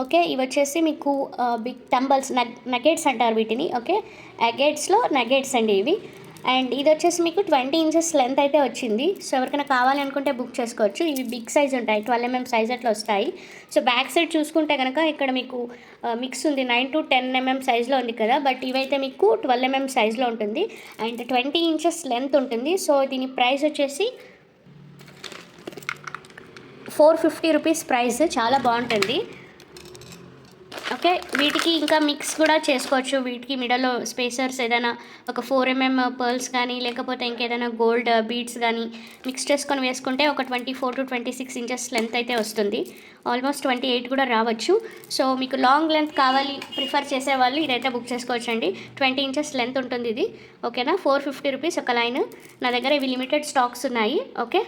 ఓకే. ఇవి వచ్చేసి మీకు బిగ్ టంబల్స్ నగెట్స్ అంటారు వీటిని, ఓకే. అగేట్స్లో నగెట్స్ అండి ఇవి. అండ్ ఇది వచ్చేసి మీకు 20 inches లెంత్ అయితే వచ్చింది. సో ఎవరికైనా కావాలి అనుకుంటే బుక్ చేసుకోవచ్చు. ఇవి బిగ్ సైజ్ ఉంటాయి, 12 mm సైజ్ అట్లా వస్తాయి. సో బ్యాక్ సైడ్ చూసుకుంటే కనుక ఇక్కడ మీకు మిక్స్ ఉంది, 9 to 10 mm సైజ్లో ఉంది కదా, బట్ ఇవైతే మీకు 12 mm సైజ్లో ఉంటుంది అండ్ 20 inches లెంత్ ఉంటుంది. సో దీని ప్రైస్ వచ్చేసి 450 రూపీస్ ప్రైస్, చాలా బాగుంటుంది, ఓకే. వీటికి ఇంకా మిక్స్ కూడా చేసుకోవచ్చు. వీటికి మిడల్లో స్పేసర్స్ ఏదైనా ఒక 4 mm పర్ల్స్ కానీ లేకపోతే ఇంకేదైనా గోల్డ్ బీడ్స్ కానీ మిక్స్ చేసుకొని వేసుకుంటే ఒక 24 to 26 inches లెంత్ అయితే వస్తుంది. ఆల్మోస్ట్ 28 కూడా రావచ్చు. సో మీకు లాంగ్ లెంత్ కావాలి ప్రిఫర్ చేసే వాళ్ళు ఇదైతే బుక్ చేసుకోవచ్చు అండి. 20 inches లెంత్ ఉంటుంది ఇది, ఓకేనా. 450 రూపీస్ ఒక లైన్. నా దగ్గర ఇవి లిమిటెడ్ స్టాక్స్ ఉన్నాయి, ఓకే.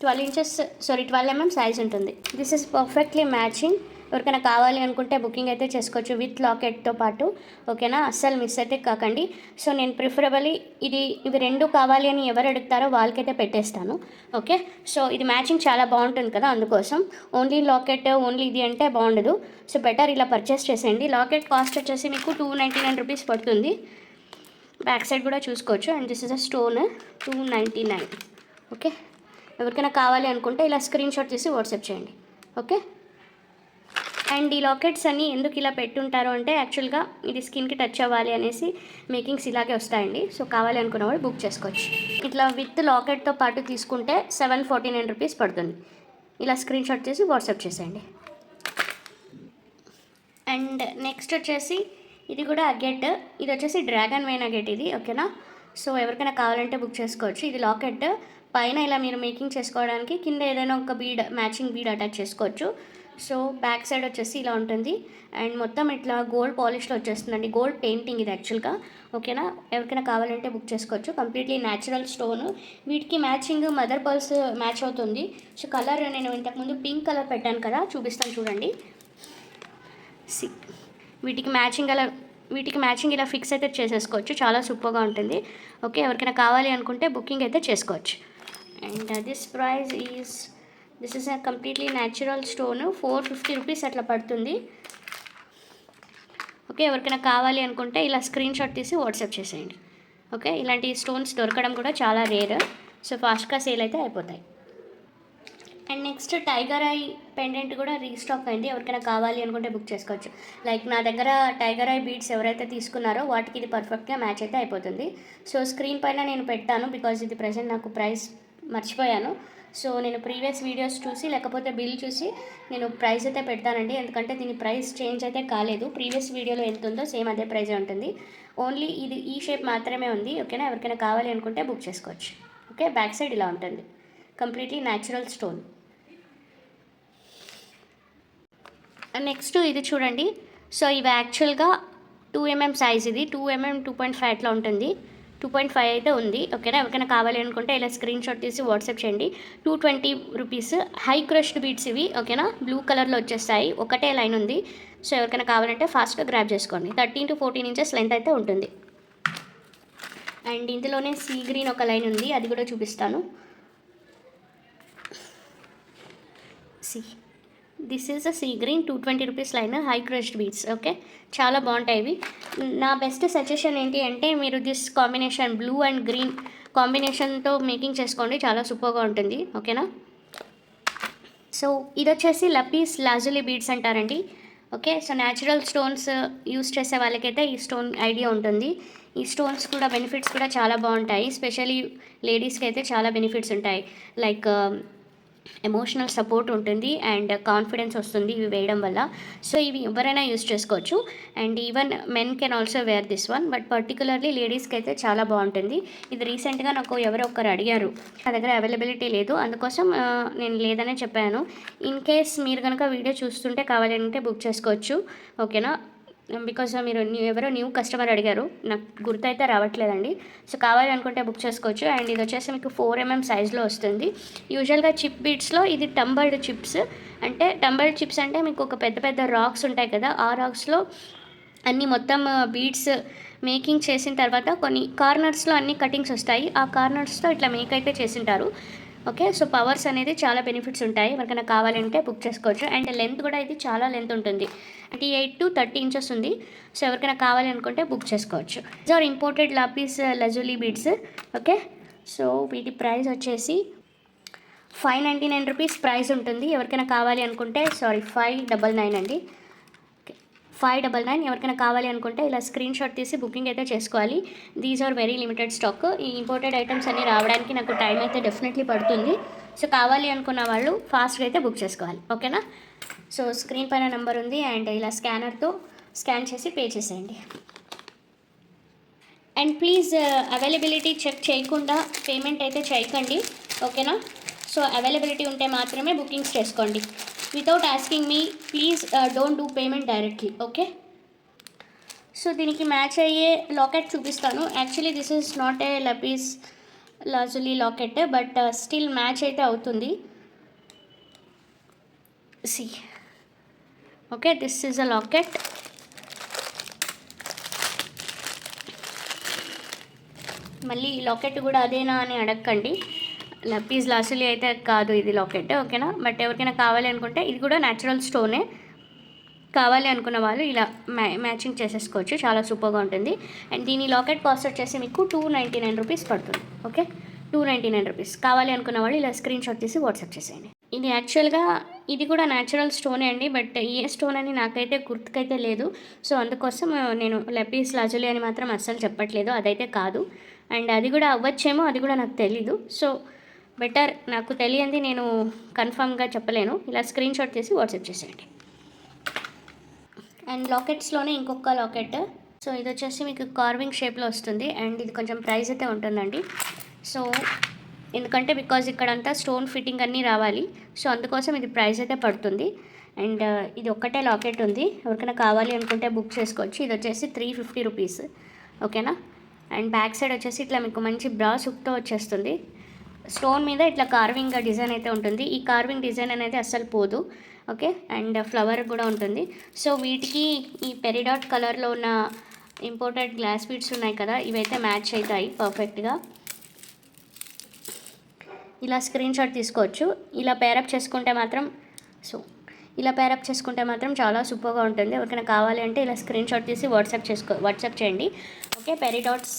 12 mm సైజ్ ఉంటుంది. This is perfectly matching. ఎవరికైనా కావాలి అనుకుంటే బుకింగ్ అయితే చేసుకోవచ్చు విత్ లాకెట్తో పాటు, ఓకేనా. అస్సలు మిస్ అయితే కాకండి. సో నేను ప్రిఫరబుల్లీ ఇవి 2 కావాలి అని ఎవరు అడుగుతారో వాళ్ళకైతే పెట్టేస్తాను, ఓకే. సో ఇది మ్యాచింగ్ చాలా బాగుంటుంది కదా, అందుకోసం. ఓన్లీ లాకెట్ ఓన్లీ ఇది అంటే బాగుండదు. సో బెటర్ ఇలా పర్చేస్ చేసేయండి. లాకెట్ కాస్ట్ వచ్చేసి మీకు 299 రూపీస్ పడుతుంది. బ్యాక్ సైడ్ కూడా చూసుకోవచ్చు. And this is a stone 299, okay. ఎవరికైనా కావాలి అనుకుంటే ఇలా స్క్రీన్ షాట్ తీసి వాట్సాప్ చేయండి, ఓకే. అండ్ ఈ లాకెట్స్ అన్నీ ఎందుకు ఇలా పెట్టుంటారు అంటే యాక్చువల్గా ఇది స్కిన్కి టచ్ అవ్వాలి అనేసి మేకింగ్స్ ఇలాగే వస్తాయండి. సో కావాలి అనుకున్న వాళ్ళు బుక్ చేసుకోవచ్చు. ఇట్లా విత్ లాకెట్తో పాటు తీసుకుంటే 749 రూపీస్ పడుతుంది. ఇలా స్క్రీన్ షాట్ చేసి వాట్సాప్ చేసేయండి. అండ్ నెక్స్ట్ వచ్చేసి ఇది కూడా అగెట్. ఇది వచ్చేసి డ్రాగన్ వైన్ అగెట్ ఇది, ఓకేనా. సో ఎవరికైనా కావాలంటే బుక్ చేసుకోవచ్చు. ఇది లాకెట్ పైన ఇలా మీరు మేకింగ్ చేసుకోవడానికి కింద ఏదైనా ఒక బీడ్ మ్యాచింగ్ బీడ్ అటాచ్ చేసుకోవచ్చు. సో బ్యాక్ సైడ్ వచ్చేసి ఇలా ఉంటుంది అండ్ మొత్తం ఇట్లా గోల్డ్ పాలిష్లో వచ్చేస్తుందండి. గోల్డ్ పెయింటింగ్ ఇది యాక్చువల్గా, ఓకేనా. ఎవరికైనా కావాలంటే బుక్ చేసుకోవచ్చు. Completely natural stone. వీటికి మ్యాచింగ్ మదర్ పర్ల్స్ మ్యాచ్ అవుతుంది. సో కలర్ నేను ఇంతకుముందు పింక్ కలర్ పెట్టాను కదా, చూపిస్తాను చూడండి. వీటికి మ్యాచింగ్ ఇలా ఫిక్స్ అయితే చేసేసుకోవచ్చు. చాలా సూపర్గా ఉంటుంది, ఓకే. ఎవరికైనా కావాలి అనుకుంటే బుకింగ్ అయితే చేసుకోవచ్చు. And this is a completely natural stone. 450 rupees అట్లా పడుతుంది, ఓకే. ఎవరికైనా కావాలి అనుకుంటే ఇలా స్క్రీన్ షాట్ తీసి వాట్సాప్ చేసేయండి, ఓకే. ఇలాంటి స్టోన్స్ దొరకడం కూడా చాలా రేర్. సో ఫాస్ట్గా సేల్ అయితే అయిపోతాయి. And next tiger I pendant కూడా రీస్టాక్ అయింది. ఎవరికైనా కావాలి అనుకుంటే బుక్ చేసుకోవచ్చు. లైక్ నా దగ్గర టైగర్ ఐ బీడ్స్ ఎవరైతే తీసుకున్నారో వాటికి ఇది పర్ఫెక్ట్గా మ్యాచ్ అయితే అయిపోతుంది. సో స్క్రీన్ పైన నేను పెట్టాను బికాజ్ ఇది ప్రజెంట్ నాకు ప్రైస్ మర్చిపోయాను. సో నేను ప్రీవియస్ వీడియోస్ చూసి లేకపోతే బిల్ చూసి నేను ప్రైస్ అయితే పెడతానండి. ఎందుకంటే దీని ప్రైస్ చేంజ్ అయితే కాలేదు. ప్రీవియస్ వీడియోలో ఎంత ఉందో సేమ్ అదే ప్రైజే ఉంటుంది. ఓన్లీ ఇది ఈ షేప్ మాత్రమే ఉంది, ఓకేనా. ఎవరికైనా కావాలి అనుకుంటే బుక్ చేసుకోవచ్చు, ఓకే. బ్యాక్ సైడ్ ఇలా ఉంటుంది, కంప్లీట్లీ న్యాచురల్ స్టోన్. నెక్స్ట్ ఇది చూడండి. సో ఇవి యాక్చువల్గా 2 mm సైజ్. ఇది 2 mm 2.5 అట్లా ఉంటుంది. 2.5 అయితే ఉంది, ఓకేనా. ఎవరికైనా కావాలి అనుకుంటే ఇలా స్క్రీన్ షాట్ తీసి వాట్సాప్ చేయండి. 220 రూపీస్. హై క్రష్డ్ బీడ్స్ ఇవి, ఓకేనా. బ్లూ కలర్లో వచ్చేస్తాయి. ఒకటే లైన్ ఉంది. సో ఎవరికైనా కావాలంటే ఫాస్ట్గా గ్రాప్ చేసుకోండి. 13 to 14 inches లెంత్ అయితే ఉంటుంది. అండ్ ఇందులోనే సీ గ్రీన్ ఒక లైన్ ఉంది, అది కూడా చూపిస్తాను. This is a sea green 220 rupees line, high crushed beads, okay. చాలా బాగుంటాయి ఇవి. నా బెస్ట్ సజెషన్ ఏంటి అంటే మీరు this combination blue and green కాంబినేషన్తో మేకింగ్ చేసుకోండి, చాలా సూపర్గా ఉంటుంది, ఓకేనా. సో ఇది వచ్చేసి లపీస్ లాజులీ బీడ్స్ అంటారండి, okay. So natural stones use చేసే వాళ్ళకైతే ఈ స్టోన్ ఐడియా ఉంటుంది. ఈ స్టోన్స్ కూడా బెనిఫిట్స్ కూడా చాలా బాగుంటాయి. స్పెషల్లీ లేడీస్కి అయితే చాలా బెనిఫిట్స్ ఉంటాయి. లైక్ ఎమోషనల్ సపోర్ట్ ఉంటుంది అండ్ కాన్ఫిడెన్స్ వస్తుంది ఇవి వేయడం వల్ల. సో ఇవి ఎవరైనా యూస్ చేసుకోవచ్చు and even men can also wear this one, but particularly లేడీస్కి అయితే చాలా బాగుంటుంది. ఇది రీసెంట్గా నాకు ఎవరో ఒకరు అడిగారు, నా దగ్గర అవైలబిలిటీ లేదు, అందుకోసం నేను లేదనే చెప్పాను. ఇన్ కేస్ మీరు కనుక వీడియో చూస్తుంటే కావాలంటే బుక్ చేసుకోవచ్చు, ఓకేనా. బికాజ్ మీరు ఎవరో న్యూ కస్టమర్ అడిగారు, నాకు గుర్తయితే రావట్లేదండి. సో కావాలి అనుకుంటే బుక్ చేసుకోవచ్చు. అండ్ ఇది వచ్చేసి మీకు 4mm సైజ్లో వస్తుంది. యూజువల్గా చిప్ బీట్స్లో ఇది టంబల్డ్ చిప్స్. అంటే టంబల్డ్ చిప్స్ అంటే మీకు ఒక పెద్ద పెద్ద రాక్స్ ఉంటాయి కదా, ఆ రాక్స్లో అన్నీ మొత్తం బీడ్స్ మేకింగ్ చేసిన తర్వాత కొన్ని కార్నర్స్లో అన్ని కటింగ్స్ వస్తాయి, ఆ కార్నర్స్తో ఇట్లా మేక్ అయితే చేసింటారు. ఓకే, సో పవర్స్ అనేది చాలా బెనిఫిట్స్ ఉంటాయి, ఎవరికైనా కావాలంటే బుక్ చేసుకోవచ్చు. అండ్ లెంత్ కూడా ఇది చాలా లెంత్ ఉంటుంది, 28 to 30 ఇంచెస్ ఉంది. సో ఎవరికైనా కావాలి అనుకుంటే బుక్ చేసుకోవచ్చు. These are imported lapis lazuli beads. Okay, so వీటి ప్రైస్ వచ్చేసి 599 రూపీస్ ప్రైస్ ఉంటుంది. ఎవరికైనా కావాలి అనుకుంటే 599 అండి, 599. ఎవరికైనా కావాలి అనుకుంటే ఇలా స్క్రీన్ షాట్ తీసి బుకింగ్ అయితే చేసుకోవాలి. These are very limited stock. ఈ ఇంపోర్టెడ్ ఐటమ్స్ అన్నీ రావడానికి నాకు టైం అయితే డెఫినెట్లీ పడుతుంది. సో కావాలి అనుకున్న వాళ్ళు ఫాస్ట్గా అయితే బుక్ చేసుకోవాలి, ఓకేనా. సో స్క్రీన్ పైన నెంబర్ ఉంది అండ్ ఇలా స్కానర్తో స్కాన్ చేసి పే చేసేయండి. అండ్ ప్లీజ్ అవైలబిలిటీ చెక్ చేయకుండా పేమెంట్ అయితే చేయకండి, ఓకేనా. సో అవైలబిలిటీ ఉంటే మాత్రమే బుకింగ్స్ చేసుకోండి. Without asking me please don't do payment directly, okay. So దీనికి మ్యాచ్ అయ్యే లాకెట్ చూపిస్తాను. Actually this is not a lapis lazuli locket, but still match అయితే అవుతుంది. See okay, this is a locket. మళ్ళీ ఈ లాకెట్ కూడా అదేనా అని అడగండి, లపీస్ లాజులీ అయితే కాదు ఇది లాకెట్, ఓకేనా. బట్ ఎవరికైనా కావాలి అనుకుంటే ఇది కూడా న్యాచురల్ స్టోనే, కావాలి అనుకున్న వాళ్ళు ఇలా మ్యాచింగ్ చేసేసుకోవచ్చు, చాలా సూపర్గా ఉంటుంది. అండ్ దీని లాకెట్ కాస్ట్ వచ్చేసి మీకు 299 రూపీస్ పడుతుంది, ఓకే. 299 రూపీస్. కావాలి అనుకున్న వాళ్ళు ఇలా స్క్రీన్ షాట్ తీసి వాట్సాప్ చేసేయండి. ఇది యాక్చువల్గా ఇది కూడా న్యాచురల్ స్టోనే అండి, బట్ ఏ స్టోన్ అని నాకైతే గుర్తుకైతే లేదు. సో అందుకోసం నేను లపీస్ లాజులీ అని మాత్రం అస్సలు చెప్పట్లేదు, అదైతే కాదు. అండ్ అది కూడా అవ్వచ్చేమో, అది కూడా నాకు తెలీదు. సో బెటర్, నాకు తెలియంది నేను కన్ఫామ్గా చెప్పలేను. ఇలా స్క్రీన్ షాట్ తీసి వాట్సాప్ చేసేయండి. అండ్ లాకెట్స్లోనే ఇంకొక లాకెట్. సో ఇది వచ్చేసి మీకు కార్వింగ్ షేప్లో వస్తుంది అండ్ ఇది కొంచెం ప్రైస్ అయితే ఉంటుందండి. సో ఎందుకంటే బికాజ్ ఇక్కడంతా స్టోన్ ఫిట్టింగ్ అన్నీ రావాలి, సో అందుకోసం ఇది ప్రైస్ అయితే పడుతుంది. అండ్ ఇది ఒక్కటే లాకెట్ ఉంది, ఎవరికైనా కావాలి అనుకుంటే బుక్ చేసుకోవచ్చు. ఇది వచ్చేసి 350 రూపీస్, ఓకేనా. అండ్ బ్యాక్ సైడ్ వచ్చేసి ఇట్లా మీకు మంచి బ్రాస్ హుక్తో వచ్చేస్తుంది. స్టోన్ మీద ఇట్లా కార్వింగ్ డిజైన్ అయితే ఉంటుంది. ఈ కార్వింగ్ డిజైన్ అనేది అస్సలు పోదు, ఓకే. అండ్ ఫ్లవర్ కూడా ఉంటుంది. సో వీటికి ఈ పెరిడాట్ కలర్లో ఉన్న ఇంపోర్టెడ్ గ్లాస్ బీడ్స్ ఉన్నాయి కదా, ఇవైతే మ్యాచ్ అవుతాయి పర్ఫెక్ట్గా. ఇలా స్క్రీన్ షాట్ తీసుకోవచ్చు. ఇలా పేరప్ చేసుకుంటే మాత్రం చాలా సూపర్గా ఉంటుంది. ఎవరికైనా కావాలి అంటే ఇలా స్క్రీన్ షాట్ తీసి వాట్సాప్ చేయండి, ఓకే. పెరిడాట్స్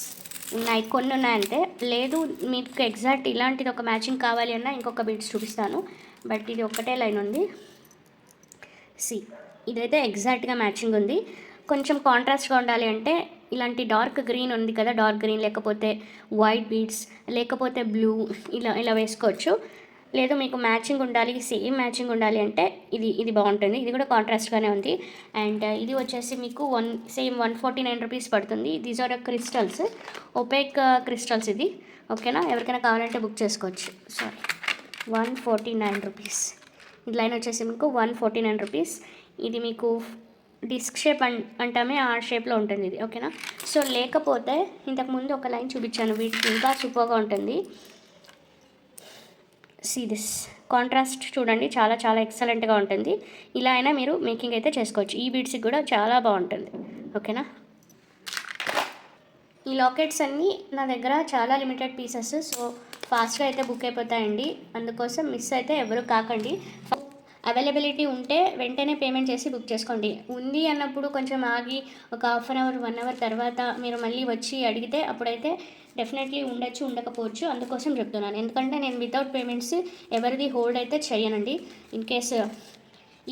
ఉన్నాయి, కొన్ని ఉన్నాయంటే, లేదు మీకు ఎగ్జాక్ట్ ఇలాంటిది ఒక మ్యాచింగ్ కావాలి అన్నా ఇంకొక బీడ్స్ చూపిస్తాను. బట్ ఇది ఒక్కటే లైన్ ఉంది. ఇదైతే ఎగ్జాక్ట్గా మ్యాచింగ్ ఉంది. కొంచెం కాంట్రాస్ట్గా ఉండాలి అంటే ఇలాంటి డార్క్ గ్రీన్ ఉంది కదా, డార్క్ గ్రీన్ లేకపోతే వైట్ బీడ్స్ లేకపోతే బ్లూ ఇలా వేసుకోవచ్చు. లేదు మీకు మ్యాచింగ్ ఉండాలి, సేమ్ మ్యాచింగ్ ఉండాలి అంటే ఇది బాగుంటుంది. ఇది కూడా కాంట్రాస్ట్గానే ఉంది. అండ్ ఇది వచ్చేసి మీకు 149 రూపీస్ పడుతుంది. These are crystals, opaque crystals ఇది, ఓకేనా. ఎవరికైనా కావాలంటే బుక్ చేసుకోవచ్చు. 149 రూపీస్. ఈ లైన్ వచ్చేసి మీకు 149 రూపీస్. ఇది మీకు డిస్క్ షేప్ అంటామే ఆ షేప్లో ఉంటుంది ఇది, ఓకేనా. సో లేకపోతే ఇంతకుముందు ఒక లైన్ చూపించాను, వీటికి ఇంకా సూపర్గా ఉంటుంది. దిస్ కాంట్రాస్ట్ చూడండి, చాలా చాలా ఎక్సలెంట్గా ఉంటుంది. ఇలా అయినా మీరు మేకింగ్ అయితే చేసుకోవచ్చు. ఈ బీడ్స్కి కూడా చాలా బాగుంటుంది, ఓకేనా. ఈ లాకెట్స్ అన్నీ నా దగ్గర చాలా లిమిటెడ్ పీసెస్, సో ఫాస్ట్గా అయితే బుక్ అయిపోతాయండి. అందుకోసం మిస్ అయితే ఎవరు కాకండి. అవైలబిలిటీ ఉంటే వెంటనే పేమెంట్ చేసి బుక్ చేసుకోండి. ఉంది అన్నప్పుడు కొంచెం ఆగి ఒక హాఫ్ అన్ అవర్ 1 అవర్ తర్వాత మీరు మళ్ళీ వచ్చి అడిగితే అప్పుడైతే డెఫినెట్లీ ఉండొచ్చు, ఉండకపోవచ్చు. అందుకోసం చెప్తున్నాను, ఎందుకంటే నేను వితౌట్ పేమెంట్స్ ఎవరిది హోల్డ్ అయితే చేయనండి. ఇన్ కేస్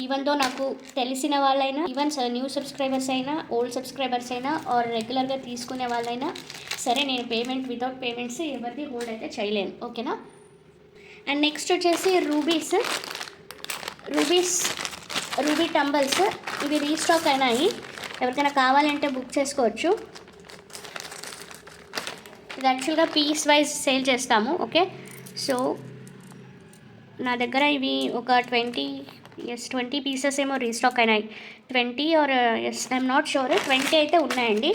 ఈవెన్ దో నాకు తెలిసిన వాళ్ళైనా, ఈవెన్ న్యూ సబ్స్క్రైబర్స్ అయినా, ఓల్డ్ సబ్స్క్రైబర్స్ అయినా, ఆర్ రెగ్యులర్గా తీసుకునే వాళ్ళైనా సరే, నేను వితౌట్ పేమెంట్స్ ఎవరిది హోల్డ్ అయితే చేయలేను, ఓకేనా. అండ్ నెక్స్ట్ వచ్చేసి రూబీ టంబల్స్. ఇవి రీస్టాక్ అయినాయి, ఎవరికైనా కావాలంటే బుక్ చేసుకోవచ్చు. ఇది యాక్చువల్గా పీస్ వైజ్ సేల్ చేస్తాము. ఓకే, సో నా దగ్గర ఇవి ఒక 20 పీసెస్ ఏమో రీస్టాక్ అయినాయి. 20 ఆర్ ఐఎమ్ నాట్ షూర్, 20 అయితే ఉన్నాయండి.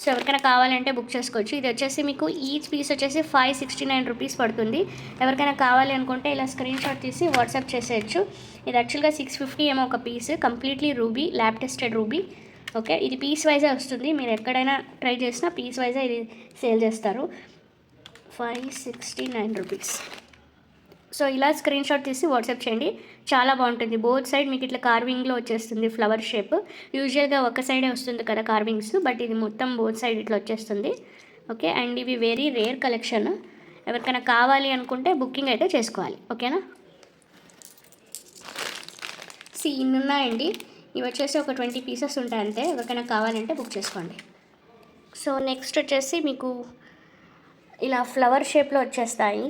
సో ఎవరికైనా కావాలంటే బుక్ చేసుకోవచ్చు. ఇది వచ్చేసి మీకు ఈచ్ పీస్ వచ్చేసి 569 రూపీస్ పడుతుంది. ఎవరికైనా కావాలి అనుకుంటే ఇలా స్క్రీన్ షాట్ తీసి వాట్సాప్ చేసేయచ్చు. ఇది యాక్చువల్గా 650 ఏమో ఒక piece, completely ruby, lab tested ruby. Okay, ఇది పీస్ వైజే వస్తుంది. మీరు ఎక్కడైనా ట్రై చేసినా పీస్ వైజే ఇది సేల్ చేస్తారు. 569 రూపీస్. సో ఇలా స్క్రీన్ షాట్ తీసి వాట్సాప్ చేయండి, చాలా బాగుంటుంది. బోత్ సైడ్ మీకు ఇట్లా కార్వింగ్లో వచ్చేస్తుంది ఫ్లవర్ షేప్. యూజువల్గా ఒక సైడే వస్తుంది కదా కార్వింగ్స్, బట్ ఇది మొత్తం బోత్ సైడ్ ఇట్లా వచ్చేస్తుంది. ఓకే, అండ్ ఇవి వెరీ రేర్ కలెక్షన్. ఎవరికైనా కావాలి బుకింగ్ అయితే చేసుకోవాలి. ఓకేనా, ఇన్ని ఉన్నాయండి. ఇవి వచ్చేసి ఒక 20 పీసెస్ ఉంటాయి అంతే. ఎవరికైనా కావాలంటే బుక్ చేసుకోండి. సో నెక్స్ట్ వచ్చేసి మీకు ఇలా ఫ్లవర్ షేప్లో వచ్చేస్తాయి.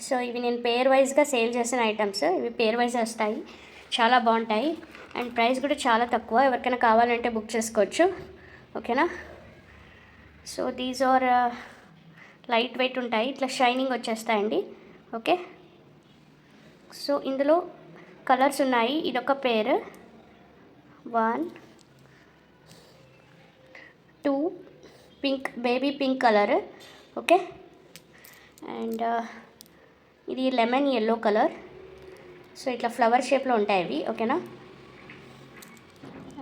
సో ఇవి నేను పేర్ వైజ్గా సేల్ చేసిన ఐటమ్స్. ఇవి పేర్ వైజ్ వస్తాయి, చాలా బాగుంటాయి. అండ్ ప్రైస్ కూడా చాలా తక్కువ. ఎవరికైనా కావాలంటే బుక్ చేసుకోవచ్చు. ఓకేనా, so these are light weight ఉంటాయి, ఇట్లా షైనింగ్ వచ్చేస్తాయండి. ఓకే, సో ఇందులో కలర్స్ ఉన్నాయి. ఇదొక పేర్, 1 2 pink, baby pink colour. Okay, and ఇది లెమన్ ఎల్లో కలర్. సో ఇట్లా ఫ్లవర్ షేప్లో ఉంటాయి ఇవి. ఓకేనా,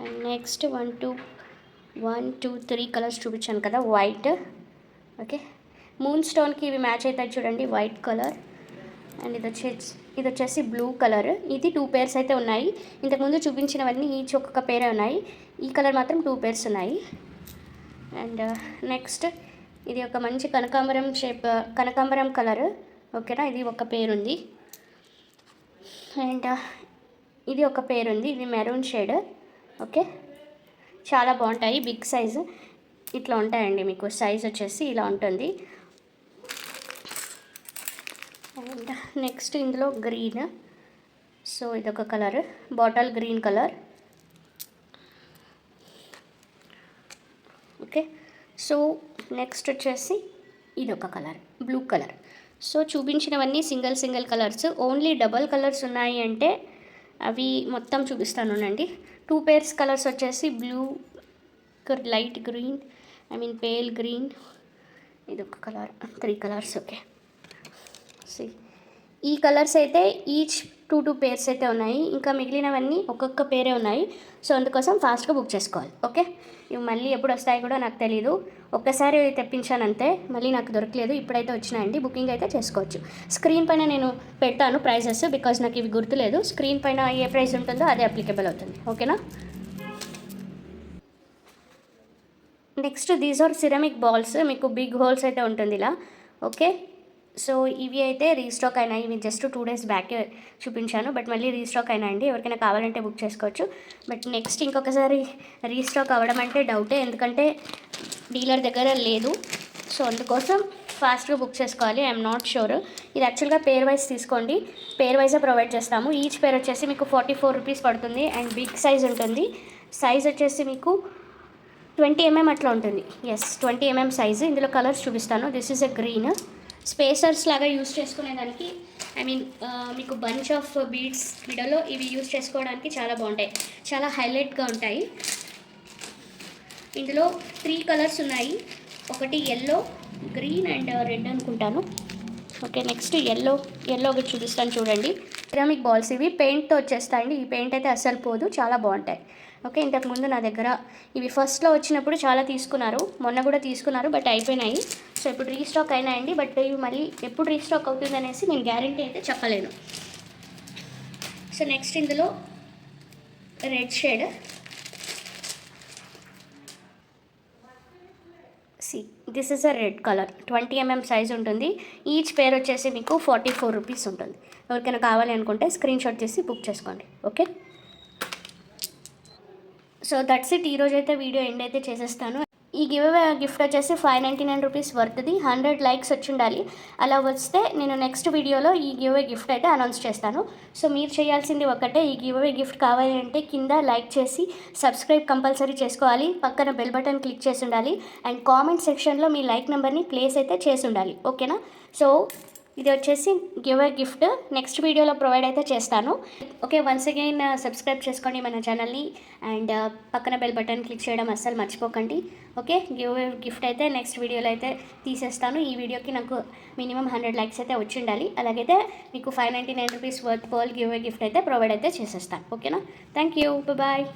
అండ్ నెక్స్ట్ 1 2 3 కలర్స్ చూపించాను కదా, వైట్. ఓకే, మూన్ స్టోన్కి ఇవి మ్యాచ్ అవుతాయి చూడండి, వైట్ కలర్. అండ్ ఇది వచ్చేసి బ్లూ కలర్. ఇది 2 పేర్స్ అయితే ఉన్నాయి. ఇంతకుముందు చూపించినవన్నీ ఈచ్ ఒక్కొక్క పేరే ఉన్నాయి. ఈ కలర్ మాత్రం 2 పేర్స్ ఉన్నాయి. అండ్ నెక్స్ట్ ఇది ఒక మంచి కనకాంబరం కలర్. ఓకేనా, ఇది ఒక పేరు ఉంది. అండ్ ఇది ఒక పేరు ఉంది, ఇది మెరూన్ షేడ్. ఓకే, చాలా బాగుంటాయి, బిగ్ సైజు ఇట్లా ఉంటాయండి. మీకు సైజ్ వచ్చేసి ఇలా ఉంటుంది. అండ్ నెక్స్ట్ ఇందులో గ్రీన్. సో ఇదొక colour, bottle green colour. Okay, so next వచ్చేసి ఇదొక కలర్, బ్లూ కలర్. సో చూపించినవన్నీ single colours. Only double colours ఉన్నాయి అంటే అవి మొత్తం చూపిస్తాను అండి. 2 పేర్స్ కలర్స్ వచ్చేసి blue, light green, pale green, ఇదొక కలర్, 3 కలర్స్. ఓకే, ఈ కలర్స్ అయితే ఈచ్ 2 పేర్స్ అయితే ఉన్నాయి. ఇంకా మిగిలినవన్నీ ఒక్కొక్క పేరే ఉన్నాయి. సో అందుకోసం ఫాస్ట్గా బుక్ చేసుకోవాలి. ఓకే, ఇవి మళ్ళీ ఎప్పుడు వస్తాయి కూడా నాకు తెలీదు. ఒక్కసారి తెప్పించాను అంతే, మళ్ళీ నాకు దొరకలేదు. ఇప్పుడైతే వచ్చినాయండి, బుకింగ్ అయితే చేసుకోవచ్చు. స్క్రీన్ పైన నేను పెట్టాను ప్రైజెస్, బికాజ్ నాకు ఇవి గుర్తులేదు. స్క్రీన్ పైన ఏ ప్రైస్ ఉంటుందో అదే అప్లికేబుల్ అవుతుంది. ఓకేనా, next these are ceramic balls. మీకు బిగ్ హోల్స్ అయితే ఉంటుంది ఇలా. ఓకే, సో ఇవి అయితే రీస్టాక్ అయినాయి. ఇవి జస్ట్ 2 డేస్ బ్యాకే చూపించాను, బట్ మళ్ళీ రీస్టాక్ అయినాయండి. ఎవరికైనా కావాలంటే బుక్ చేసుకోవచ్చు. బట్ నెక్స్ట్ ఇంకొకసారి రీస్టాక్ అవ్వడం అంటే డౌటే, ఎందుకంటే డీలర్ దగ్గర లేదు. సో అందుకోసం ఫాస్ట్గా బుక్ చేసుకోవాలి. I'm not sure. ఇది యాక్చువల్గా పేర్ వైజ్ తీసుకోండి, పేర్ వైజే ప్రొవైడ్ చేస్తాము. ఈచ్ పేర్ వచ్చేసి మీకు 44 రూపీస్ పడుతుంది. అండ్ బిగ్ సైజ్ ఉంటుంది. సైజ్ వచ్చేసి మీకు 20 mm అట్లా ఉంటుంది. 20 mm సైజు. ఇందులో కలర్స్ చూపిస్తాను. This is a green, spacers లాగా యూస్ చేసుకునేదానికి. మీకు బంచ్ ఆఫ్ బీడ్స్ మిడలో ఇవి యూస్ చేసుకోవడానికి చాలా బాగుంటాయి, చాలా హైలైట్గా ఉంటాయి. ఇందులో 3 కలర్స్ ఉన్నాయి. ఒకటి ఎల్లో, గ్రీన్ అండ్ రెడ్ అనుకుంటాను. ఓకే, నెక్స్ట్ ఎల్లో ఒకటి చూపిస్తాను చూడండి. సిరామిక్ బాల్స్ ఇవి పెయింట్తో వచ్చేస్తాయండి. ఈ పెయింట్ అయితే అస్సలు పోదు, చాలా బాగుంటాయి. ఓకే, ఇంతకుముందు నా దగ్గర ఇవి ఫస్ట్లో వచ్చినప్పుడు చాలా తీసుకున్నారు, మొన్న కూడా తీసుకున్నారు, బట్ అయిపోయినాయి. సో ఇప్పుడు రీస్టాక్ అయినాయండి, బట్ ఇవి మళ్ళీ ఎప్పుడు రీస్టాక్ అవుతుంది అనేసి నేను గ్యారంటీ అయితే చెప్పలేను. సో నెక్స్ట్ ఇందులో red shade. This is a red colour, 20 mm size ఉంటుంది. ఈచ్ పేర్ వచ్చేసి మీకు 44 రూపీస్ ఉంటుంది. ఎవరికైనా కావాలి అనుకుంటే స్క్రీన్ షాట్ చేసి బుక్ చేసుకోండి. Okay, so that's it. ఈరోజు అయితే వీడియో ఎండ్ అయితే చేసేస్తాను. ఈ గివ్ అవే గిఫ్ట్ వచ్చేసి 599 రూపీస్ వర్త్ది. 100 లైక్స్ వచ్చి ఉండాలి. అలా వస్తే నేను నెక్స్ట్ వీడియోలో ఈ గివ్ అవే గిఫ్ట్ అయితే అనౌన్స్ చేస్తాను. సో మీరు చేయాల్సింది ఒకటే, ఈ గివ్ అవే గిఫ్ట్ కావాలి అంటే కింద లైక్ చేసి సబ్స్క్రైబ్ కంపల్సరీ చేసుకోవాలి, పక్కన బెల్ బటన్ క్లిక్ చేసి ఉండాలి, అండ్ కామెంట్ సెక్షన్లో మీ లైక్ నెంబర్ని ప్లేస్ అయితే చేసి ఉండాలి. ఓకేనా? సో ఇది వచ్చేసి గివ్ అవే గిఫ్ట్ నెక్స్ట్ వీడియోలో ప్రొవైడ్ అయితే చేస్తాను. ఓకే, వన్స్ అగైన్ సబ్స్క్రైబ్ చేసుకోండి మన ఛానల్ని, అండ్ పక్కన బెల్ బటన్ క్లిక్ చేయడం అస్సలు మర్చిపోకండి. ఓకే, గివ్ అవే గిఫ్ట్ అయితే నెక్స్ట్ వీడియోలో అయితే తీసేస్తాను. ఈ వీడియోకి నాకు మినిమం 100 లైక్స్ అయితే వచ్చి ఉండాలి. అలాగైతే మీకు 599 rupees worth pearl giveaway gift అయితే ప్రొవైడ్ అయితే చేసేస్తాను. ఓకేనా? Thank you, bye.